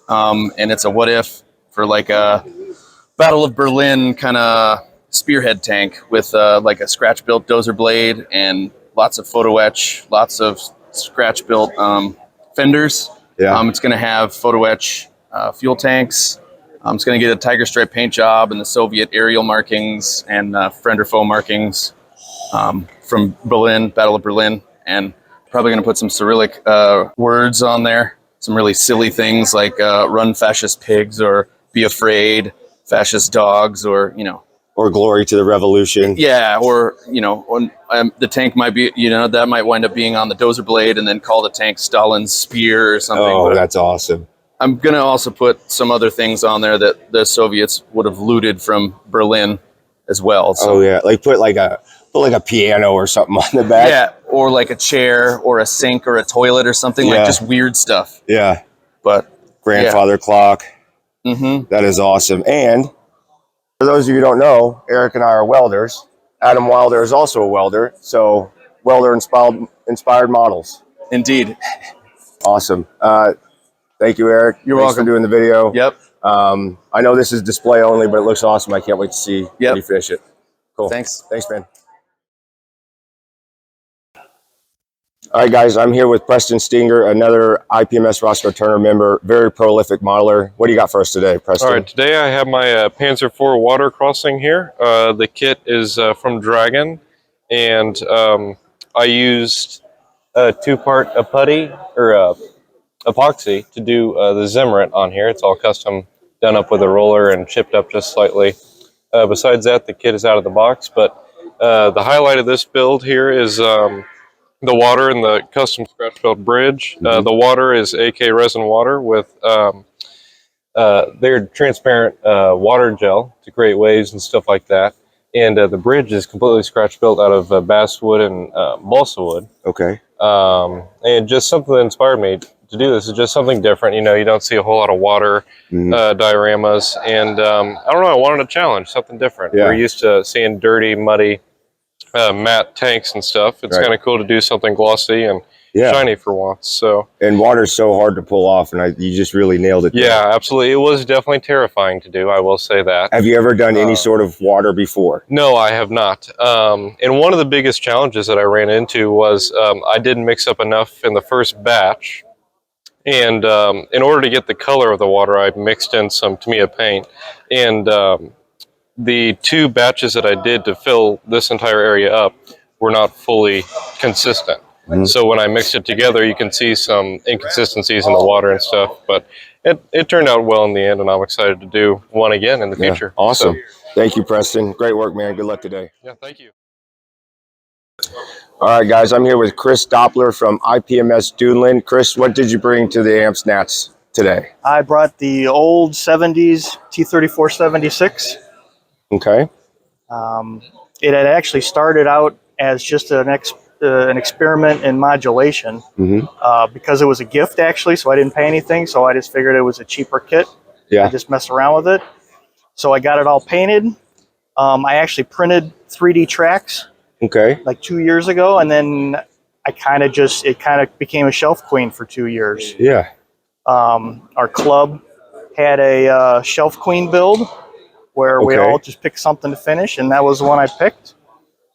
And it's a what if for like a Battle of Berlin kind of spearhead tank with like a scratch built dozer blade and lots of photo etch, lots of scratch built fenders. Yeah. It's going to have photo etch fuel tanks. It's going to get a tiger stripe paint job and the Soviet aerial markings and friend or foe markings from Berlin, Battle of Berlin, and probably going to put some Cyrillic words on there. Some really silly things like run fascist pigs or be afraid fascist dogs, or, you know. Or glory to the revolution. Yeah, or, you know, the tank might be, you know, that might wind up being on the dozer blade and then call the tank Stalin's spear or something. Oh, but that's awesome. I'm going to also put some other things on there that the Soviets would have looted from Berlin as well. So, Oh yeah, like put like a piano or something on the back. yeah, or like a chair or a sink or a toilet or something, Yeah. like just weird stuff. Yeah. But Grandfather clock. mm-hmm. That is awesome. And for those of you who don't know, Eric and I are welders. Adam Wilder is also a welder. So Welder-inspired models. Indeed. Awesome. Thank you, Eric. You're Thanks welcome. for doing the video. Yep. I know this is display only, but it looks awesome. I can't wait to see when you finish it. Cool. Thanks. Thanks, man. All right, guys, I'm here with Preston Stinger, another IPMS Roscoe Turner member, very prolific modeler. What do you got for us today, Preston? All right, today I have my Panzer IV water crossing here. The kit is from Dragon, and I used a two-part putty or epoxy to do the Zimmerit on here. It's all custom done up with a roller and chipped up just slightly. Besides that, the kit is out of the box, but the highlight of this build here is the water in the custom scratch built bridge. The water is AK resin water with their transparent water gel to create waves and stuff like that. And the bridge is completely scratch built out of basswood and balsa wood. Okay. And just something that inspired me to do this is just something different. You know, you don't see a whole lot of water dioramas. And I don't know, I wanted a challenge, something different. Yeah. We're used to seeing dirty, muddy, matte tanks and stuff. It's Right. kind of cool to do something glossy and shiny for once. So And water's so hard to pull off, and you just really nailed it. yeah, absolutely. It was definitely terrifying to do. I will say that. Have you ever done any sort of water before? No, I have not. And one of the biggest challenges that I ran into was I didn't mix up enough in the first batch. And in order to get the color of the water, I mixed in some Tamiya paint. And the two batches that I did to fill this entire area up were not fully consistent. So when I mixed it together, you can see some inconsistencies in the water and stuff. But it turned out well in the end, and I'm excited to do one again in the future. Awesome. So, Thank you, Preston. Great work, man. Good luck today. yeah, thank you. All right, guys, I'm here with Chris Doppler from IPMS Duneland. Chris, what did you bring to the AMPS Nats today? I brought the old 70s T-34-76. Okay. It had actually started out as just an experiment in modulation because it was a gift, actually, so I didn't pay anything, so I just figured it was a cheaper kit. Yeah. I just messed around with it. So I got it all painted. I actually printed 3D tracks Okay. like 2 years ago, and then it kind of became a shelf queen for 2 years. Yeah. Our club had a shelf queen build where we Okay. all just picked something to finish, and that was the one I picked.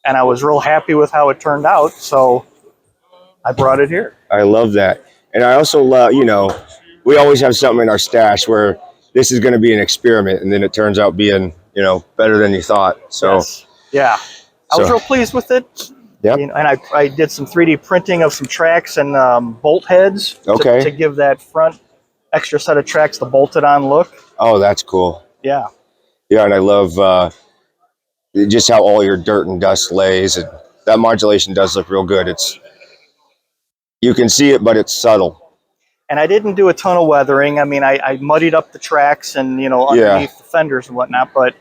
And I was real happy with how it turned out, so I brought it here. I love that. And I also love, you know, we always have something in our stash where this is going to be an experiment, and then it turns out being, you know, better than you thought. So, Yes. Yeah, I was So- real pleased with it. Yep. You know, and I did some 3D printing of some tracks and bolt heads Okay. to give that front extra set of tracks the bolted on look. oh, that's cool. Yeah. Yeah, and I love just how all your dirt and dust lays, and that modulation does look real good. You can see it, but it's subtle. And I didn't do a ton of weathering. I mean, I muddied up the tracks and, you know, underneath the fenders and whatnot. But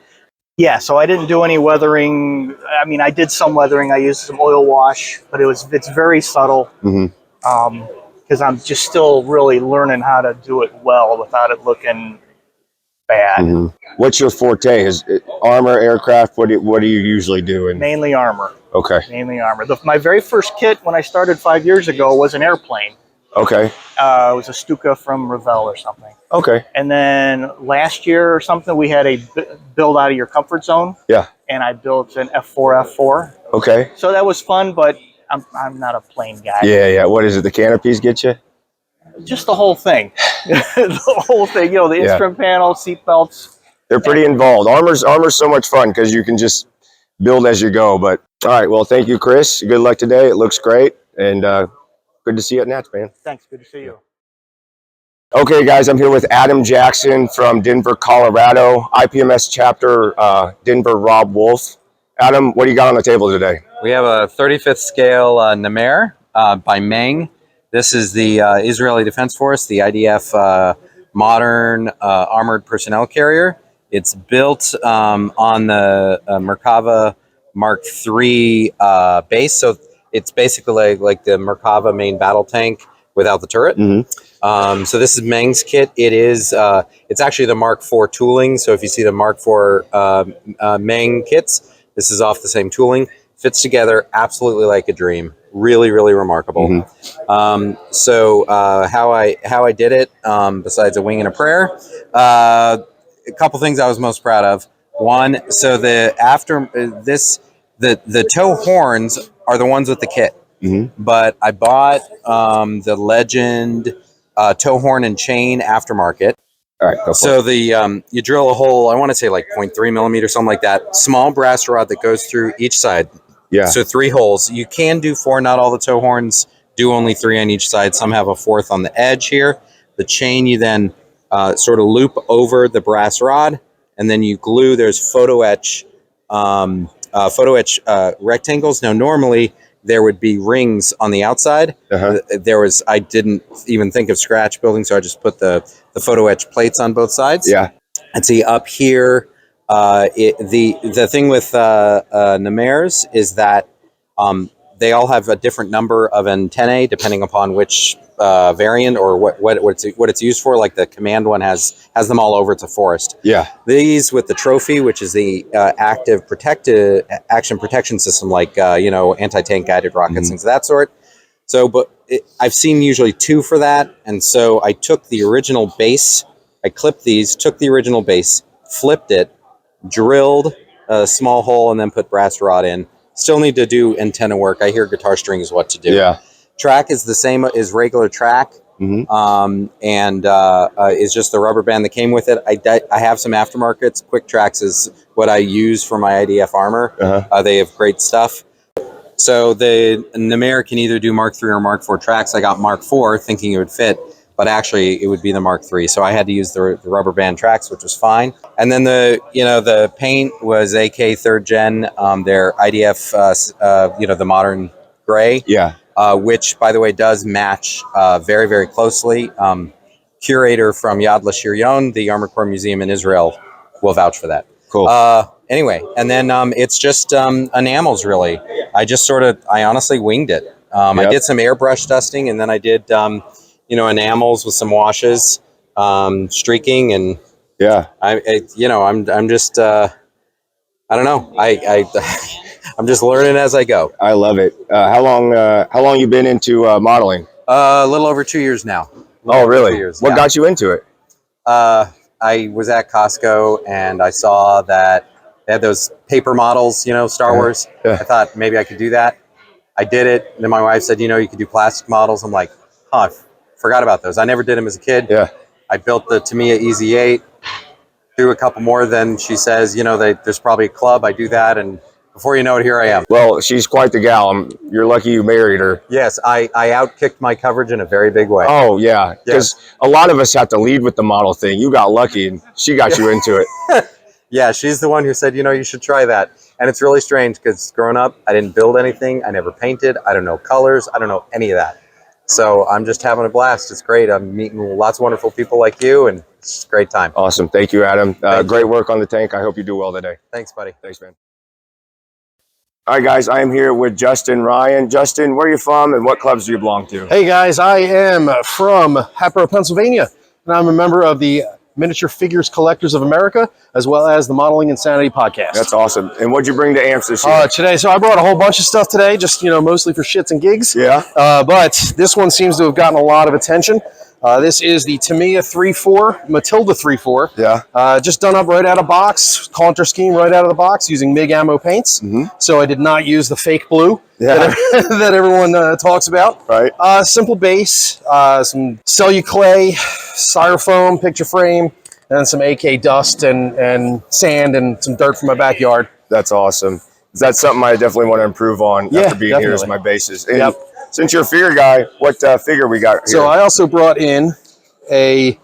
yeah, so I didn't do any weathering. I mean, I did some weathering. I used some oil wash, but it's very subtle because I'm just still really learning how to do it well without it looking bad. What's your forte? Is it armor, aircraft? What do you usually do? And Mainly armor. Okay. mainly armor. My very first kit when I started 5 years ago was an airplane. Okay. It was a Stuka from Revell or something. Okay. And then last year or something, we had a build out of your comfort zone. Yeah. And I built an F4F4. Okay. So that was fun, but I'm not a plane guy. Yeah. What is it? The canopies get you? Just the whole thing. The whole thing, the instrument panel, seat belts. They're pretty involved. Armor's so much fun because you can just build as you go. But all right, well, thank you, Chris. Good luck today. It looks great, and good to see you at Nats, man. Thanks. Good to see you. Okay, guys, I'm here with Adam Jackson from Denver, Colorado. IPMS chapter, Denver, Rob Wolf. Adam, what do you got on the table today? We have a 35th scale Namer by Meng. This is the Israeli Defense Force, the IDF modern armored personnel carrier. It's built on the Merkava Mark III base, so it's basically like the Merkava main battle tank without the turret. Mm-hmm. So this is Meng's kit. It is it's actually the Mark IV tooling. So if you see the Mark IV Meng kits, this is off the same tooling. Fits together absolutely like a dream. Really, really remarkable. Mm-hmm. So how I did it, besides a wing and a prayer, a couple things I was most proud of. One, so the tow horns are the ones with the kit. Mm-hmm. But I bought the Legend tow horn and chain aftermarket. All right, go for So it. you drill a hole, I want to say like 0.3 millimeter, something like that. Small brass rod that goes through each side. Yeah. So 3 holes. You can do 4. Not all the tow horns do only 3 on each side. Some have a 4th on the edge here. The chain you then sort of loop over the brass rod, and then you glue. There's photo etch rectangles. Now normally there would be rings on the outside. Uh-huh. I didn't even think of scratch building, so I just put the photo etch plates on both sides. Yeah. And see up here, the thing with Namers is that they all have a different number of antennae depending upon which variant or what it's used for. Like the command one has them all over. It's a forest. Yeah. These with the trophy, which is the active action protection system, like anti-tank guided rockets, things of that sort. So, but I've seen usually 2 for that, and so I took the original base. I clipped these, took the original base, flipped it, drilled a small hole, and then put brass rod in. Still need to do antenna work. I hear guitar strings what to do. Yeah. Track is the same as regular track, and is just the rubber band that came with it. I have some aftermarkets. Quick Tracks is what I use for my IDF armor. Uh-huh. They have great stuff. So the Namer can either do Mark III or Mark IV tracks. I got Mark IV thinking it would fit, but actually it would be the Mark III. So I had to use the rubber band tracks, which was fine. And then the paint was AK 3rd Gen, their IDF, the modern gray. Yeah. Which, by the way, does match very, very closely. Curator from Yad L'Shiryon, the Armored Corps Museum in Israel, will vouch for that. Cool. Anyway, and then it's just enamels, really. I honestly winged it. I did some airbrush dusting, and then I did, enamels with some washes, streaking, and yeah. I'm just, I don't know. I'm just learning as I go. I love it. How long you been into modeling? A little over 2 years now. Oh, really? 2 years, What got you into it? I was at Costco and I saw that they had those paper models, Star Wars. Yeah. I thought maybe I could do that. I did it. And then my wife said, you could do plastic models. I'm like, I forgot about those. I never did them as a kid. Yeah. I built the Tamiya Easy 8, threw a couple more. Then she says, there's probably a club. I do that. And before you know it, here I am. Well, she's quite the gal. You're lucky you married her. Yes, I outkicked my coverage in a very big way. Oh, yeah. Because a lot of us have to lead with the model thing. You got lucky, and she got you into it. Yeah, she's the one who said, you should try that. And it's really strange because growing up, I didn't build anything. I never painted. I don't know colors. I don't know any of that. So I'm just having a blast. It's great. I'm meeting lots of wonderful people like you, and it's a great time. Awesome. Thank you, Adam. Great work on the tank. I hope you do well today. Thanks, buddy. Thanks, man. All right, guys, I am here with Justin Ryan. Justin, where are you from and what clubs do you belong to? Hey, guys, I am from Hatboro, Pennsylvania, and I'm a member of the Miniature Figures Collectors of America, as well as the Modeling Insanity podcast. That's awesome. And what'd you bring to AMPS this year? Today, so I brought a whole bunch of stuff today, just, mostly for shits and gigs. Yeah. But this one seems to have gotten a lot of attention. This is the Tamiya 3.4, Matilda 3.4. Yeah. Just done up right out of box, Contour scheme right out of the box using MIG ammo paints. So I did not use the fake blue that everyone talks about. Right. Simple base, some celluclay, styrofoam, picture frame, and some AK dust and sand and some dirt from my backyard. That's awesome. That's something I definitely want to improve on after being here as my bases. And since you're a figure guy, what figure we got here? So I also brought in a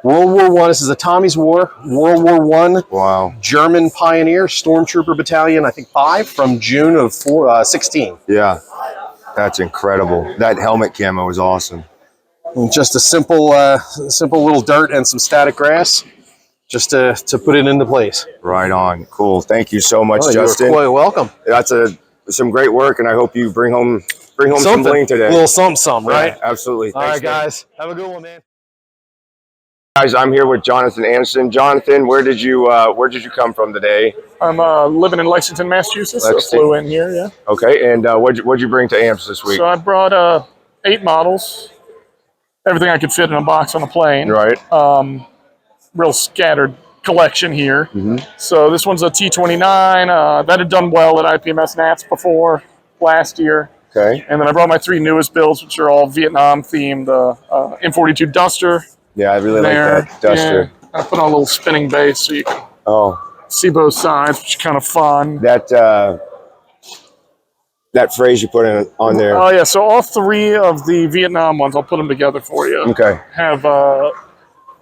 World War One. This is a Tommy's War, World War One. Wow. German pioneer, Stormtrooper Battalion, I think 5 from June of 16. Yeah. That's incredible. That helmet camo is awesome. And just a simple little dirt and some static grass, just to put it into place. Right on. Cool. Thank you so much, Justin. You're quite welcome. That's some great work, and I hope you bring home some bling today. A little something, right? Yeah, absolutely. All Thanks, right, guys. Have a good one, man. Guys, I'm here with Jonathan Anderson. Jonathan, where did you come from today? I'm living in Lexington, Massachusetts. So flew in here, yeah. Okay, and what'd you bring to AMPS this week? So I brought 8 models, everything I could fit in a box on a plane. Right. Real scattered collection here. So this one's a T-29 that had done well at IPMS Nats before last year. Okay. And then I brought my 3 newest builds, which are all Vietnam themed. M42 Duster. Yeah, I really like that Duster. Yeah. I put on a little spinning base so you can see both sides, which is kind of fun. That phrase you put on there. Oh, yeah. So all 3 of the Vietnam ones, I'll put them together for you. Okay. Have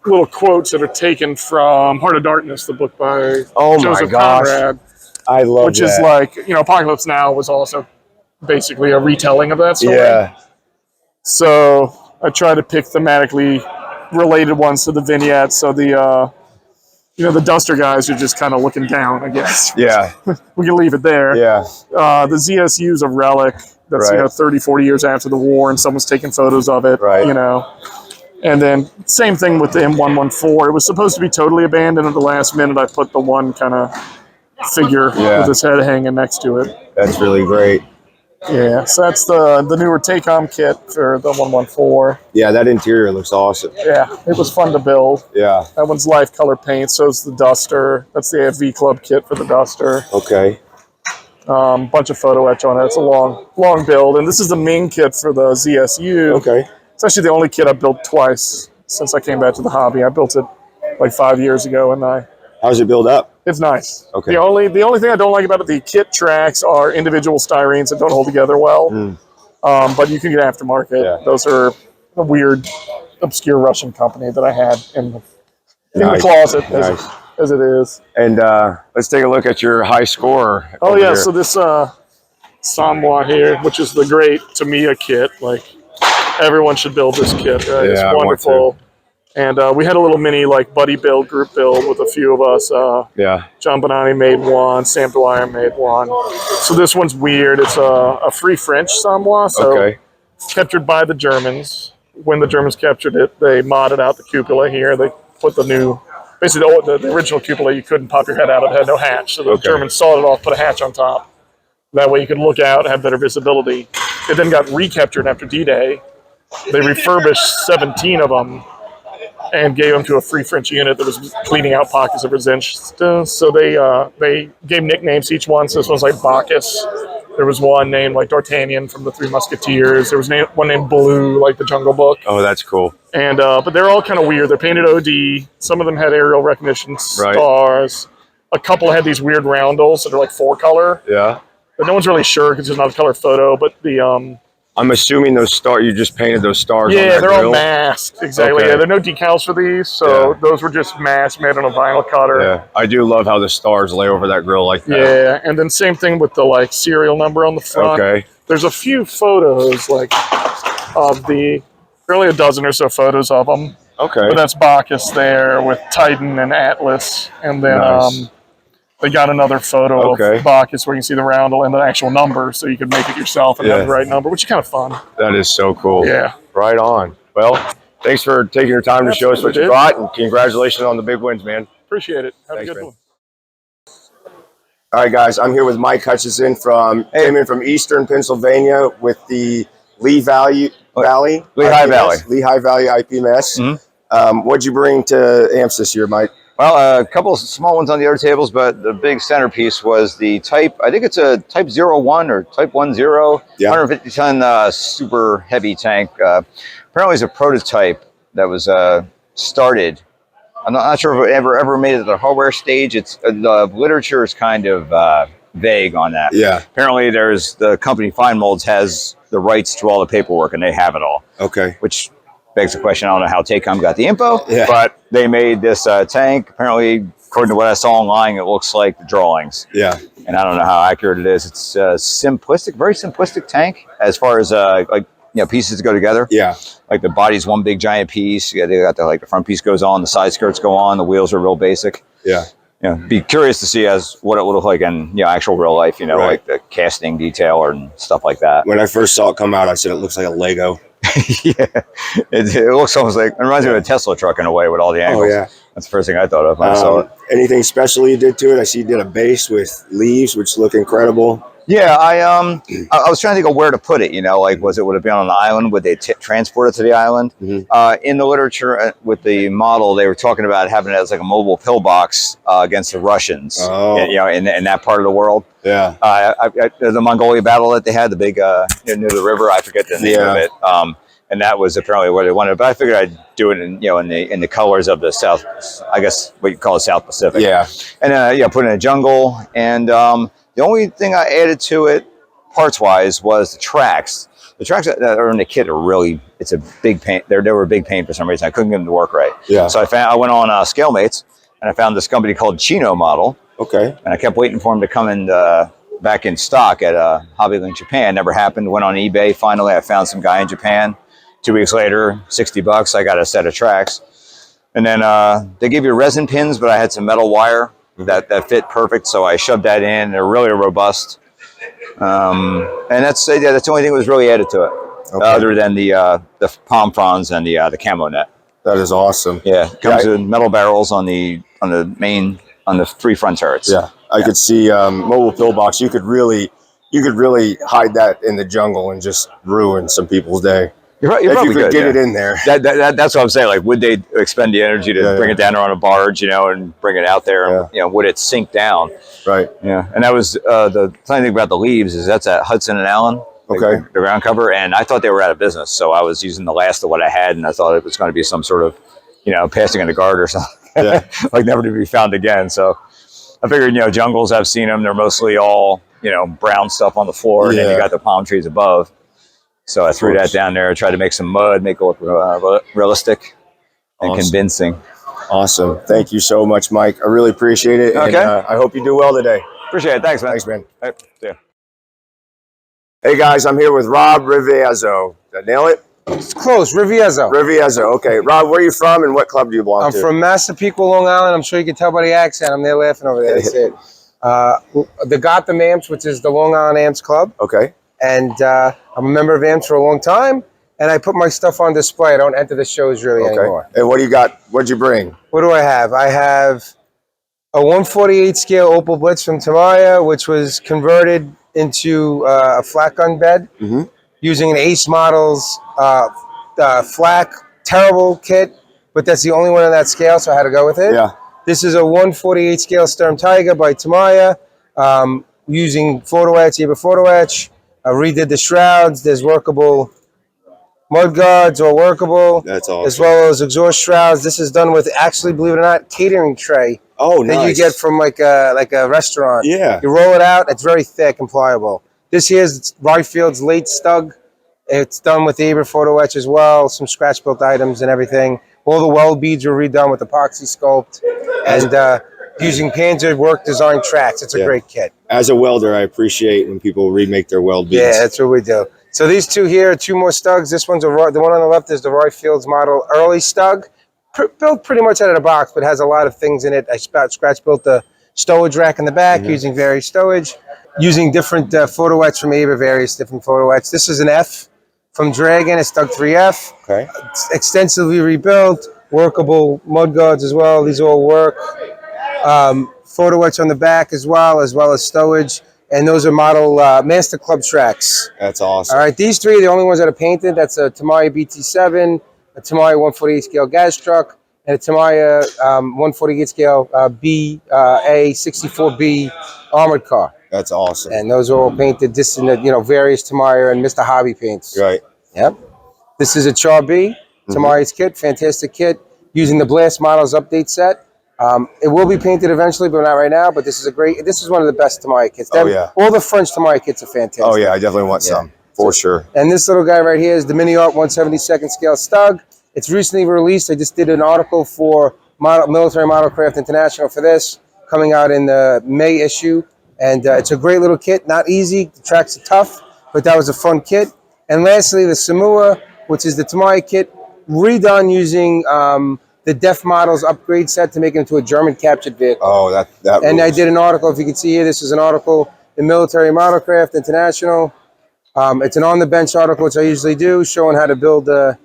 little quotes that are taken from Heart of Darkness, the book by Joseph Conrad. I love which is like, Apocalypse Now was also basically a retelling of that story. Yeah. So I try to pick thematically related ones to the vignettes. So the Duster guys are just kind of looking down, I guess. Yeah. We can leave it there. Yeah. The ZSU is a relic that's 30, 40 years after the war, and someone's taking photos of it. Right. And then same thing with the M114. It was supposed to be totally abandoned at the last minute. I put the one kind of figure with his head hanging next to it. That's really great. Yeah, so that's the newer Tacom kit for the 114. Yeah, that interior looks awesome. Yeah, it was fun to build. Yeah. That one's life color paint, so's the Duster. That's the AFV Club kit for the Duster. Okay. Bunch of photo etch on it. It's a long build. And this is the Ming kit for the ZSU. Okay. It's actually the only kit I've built twice since I came back to the hobby. I built it like 5 years ago, and how's it build up? It's nice. Okay. The only thing I don't like about it, the kit tracks are individual styrenes that don't hold together well. But you can get aftermarket. Yeah. Those are a weird, obscure Russian company that I had in the closet as it is. And let's take a look at your high score. Oh yeah, so this Samwa here, which is the great Tamiya kit, like everyone should build this kit, right? Yeah, it's wonderful. And we had a little mini buddy build, group build with a few of us. John Bonani made one, Sam Dwyer made one. So this one's weird. It's a free French Samoa, so captured by the Germans. When the Germans captured it, they modded out the cupola here. They put the new, basically the original cupola, you couldn't pop your head out of. It had no hatch. So the Germans sawed it off, put a hatch on top. That way you could look out, have better visibility. It then got recaptured after D-Day. They refurbished 17 of them and gave them to a free French unit that was cleaning out pockets of resistance. So they gave nicknames to each one. So this one's like Bacchus. There was one named like D'Artagnan from the Three Musketeers. There was one named Blue, like the Jungle Book. Oh, that's cool. And but they're all kind of weird. They're painted OD. Some of them had aerial recognition stars. A couple had these weird roundels that are like 4-color. Yeah. But no one's really sure because there's not a color photo. But the I'm assuming those stars, you just painted those stars on yeah, that they're grill? all masked. Exactly. Okay. Yeah, there are no decals for these, so those were just masked, made on a vinyl cutter. Yeah, I do love how the stars lay over that grill like that. Yeah, and then same thing with the serial number on the front. Okay. There's a few photos of really a dozen or so photos of them. Okay. But that's Bacchus there with Titan and Atlas, and then they got another photo of Bacchus where you can see the roundel and the actual number, so you could make it yourself and have the right number, which is kind of fun. That is so cool. Yeah. Right on. Well, Thanks for taking your time to show us what you brought, and congratulations on the big wins, man. Appreciate it. Have Thanks, a good man. one. All right, guys, I'm here with Mike Hutchison came in from Eastern Pennsylvania with the Lehigh Valley IPMS. What'd you bring to AMPS this year, Mike? Well, a couple of small ones on the other tables, but the big centerpiece was the Type, I think it's a Type 01 or Type 10, 150-ton super heavy tank. Apparently it's a prototype that was started. I'm not sure if it ever made it to the hardware stage. It's the literature is kind of vague on that. Yeah. Apparently there's the company Fine Molds has the rights to all the paperwork and they have it all. Okay. Which begs the question, I don't know how Taycom got the info, yeah. but they made this tank. Apparently, according to what I saw online, it looks like the drawings. Yeah. And I don't know how accurate it is. It's simplistic, very simplistic tank as far as pieces to go together. Yeah. Like the body's one big giant piece. Yeah, they got the front piece goes on, the side skirts go on, the wheels are real basic. Yeah. Be curious to see what it would look like in actual real life. Right. Like the casting detail and stuff like that. When I first saw it come out, I said it looks like a Lego. Yeah, it looks almost like, it reminds me of a Tesla truck in a way with all the angles. Oh yeah, that's the first thing I thought of when I saw it. Anything special you did to it? I see you did a base with leaves, which look incredible. Yeah, I was trying to think of where to put it. Would it be on an island? Would they transport it to the island? Mm-hmm. In the literature with the model, they were talking about having it as like a mobile pillbox against the Russians. Oh. In that part of the world. Yeah. The Mongolia battle that they had, the big near the river. I forget the name of it. And that was apparently what they wanted. But I figured I'd do it in the colors of the South. I guess what you call the South Pacific. Yeah. And put in a jungle. And the only thing I added to it, parts-wise, was the tracks. The tracks that are in the kit are really, it's a big pain. They were a big pain for some reason. I couldn't get them to work right. Yeah. So I went on ScaleMates, and I found this company called Chino Model. Okay. And I kept waiting for them to come in back in stock at Hobbylink Japan. Never happened. Went on eBay. Finally, I found some guy in Japan. 2 weeks later, $60, I got a set of tracks. And then they give you resin pins, but I had some metal wire that fit perfect, so I shoved that in. They're really robust. And that's the only thing that was really added to it, other than the palm fronds and the camo net. That is awesome. Yeah, comes with metal barrels on the three front turrets. Yeah, I could see mobile pillbox. You could really hide that in the jungle and just ruin some people's day. You're if probably you could good, get it in there. That's what I'm saying. Like, would they expend the energy to bring it down there on a barge, and bring it out there? And, would it sink down? Right. Yeah. And that was the funny thing about the leaves is that's at Hudson and Allen. Okay. The ground cover, and I thought they were out of business, so I was using the last of what I had, and I thought it was going to be some sort of, passing in the guard or something, like never to be found again. So I figured, jungles, I've seen them. They're mostly all, brown stuff on the floor, and then you got the palm trees above. So I threw that down there, tried to make some mud, make it look realistic and convincing. Awesome. Thank you so much, Mike. I really appreciate it. Okay. And, I hope you do well today. Appreciate it. Thanks, man. Thanks, man. All right. See ya. Hey, guys, I'm here with Rob Riviezzo. Did I nail it? It's close. Riviezzo. Riviezzo. Okay. Rob, where are you from and what club do you belong to? I'm from Massapequa, Long Island. I'm sure you can tell by the accent. I'm there laughing over there. That's it. The Gotham AMPS, which is the Long Island AMPS Club. Okay. And I'm a member of AMPS for a long time. And I put my stuff on display. I don't enter the shows really anymore. And what do you got? What'd you bring? What do I have? I have a 148 scale Opal Blitz from Tamaya, which was converted into a flat gun bed using an Ace Models flak, terrible kit, but that's the only one on that scale, so I had to go with it. Yeah. This is a 148 scale Sturm Tiger by Tamaya, using photo etch, Eva photo etch. I redid the shrouds. There's workable mud guards, all workable. That's awesome. As well as exhaust shrouds. This is done with, actually, believe it or not, catering tray. Oh, that nice. you get from like a restaurant. Yeah. You roll it out. It's very thick and pliable. This here is Ryfield's late Stug. It's done with Eva photo etch as well. Some scratch built items and everything. All the weld beads were redone with epoxy sculpt and using Panzer work design tracks. It's a great kit. As a welder, I appreciate when people remake their weld beads. Yeah, that's what we do. So these two here are two more Stugs. This one's the one on the left is the Ryfield's model early Stug. Built pretty much out of the box, but has a lot of things in it. I scratch built the stowage rack in the back using various stowage, using different photo etch from Ava, various different photo etch. This is an F from Dragon. It's Stug 3F. Okay. It's extensively rebuilt, workable mud guards as well. These all work. Photo etch on the back as well as stowage. And those are model Master Club tracks. That's awesome. All right, these three are the only ones that are painted. That's a Tamiya BT7, a Tamiya 148 scale gas truck, and a Tamiya 148 scale BA64B armored car. That's awesome. And those are all painted just in the, various Tamiya and Mr. Hobby paints. Right. Yep. This is a Char B, Tamiya's kit, fantastic kit, using the Blast Models update set. It will be painted eventually, but not right now. But this is one of the best Tamiya kits. Oh, yeah. All the French Tamiya kits are fantastic. Oh, yeah. I definitely want some, for sure. And this little guy right here is the Mini Art 172nd scale Stug. It's recently released. I just did an article for Military Modelcraft International for this, coming out in the May issue. And it's a great little kit. Not easy. The tracks are tough, but that was a fun kit. And lastly, the Samua, which is the Tamiya kit, redone using the Def Models upgrade set to make it into a German captured vehicle. Oh, that And rules. I did an article, if you can see here, this is an article in Military Modelcraft International. It's an on-the-bench article, which I usually do, showing how to build the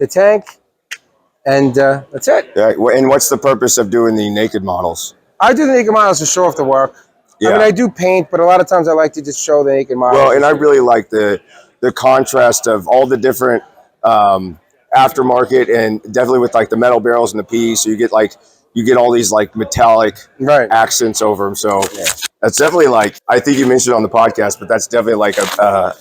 tank. And that's it. Yeah. And what's the purpose of doing the naked models? I do the naked models to show off the work. Yeah. I mean, I do paint, but a lot of times I like to just show the naked models. Well, and I really like the contrast of all the different aftermarket, and definitely with like the metal barrels and the P's, so you get all these like metallic accents over them. So that's definitely I think you mentioned on the podcast, but that's definitely like a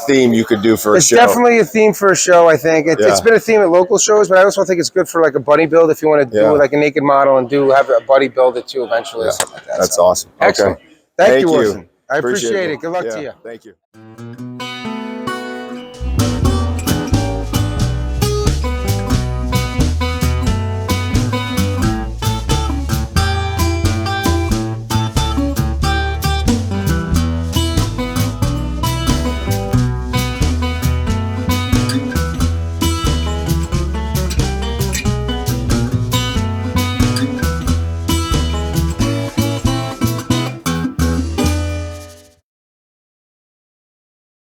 theme you could do for a show. It's definitely a theme for a show, I think. It's been a theme at local shows, but I also think it's good for like a buddy build if you want to do like a naked model and have a buddy build it too eventually or something like that. That's awesome. Excellent. Okay. Thank you, Wilson. I appreciate it. Good luck to you. Thank you.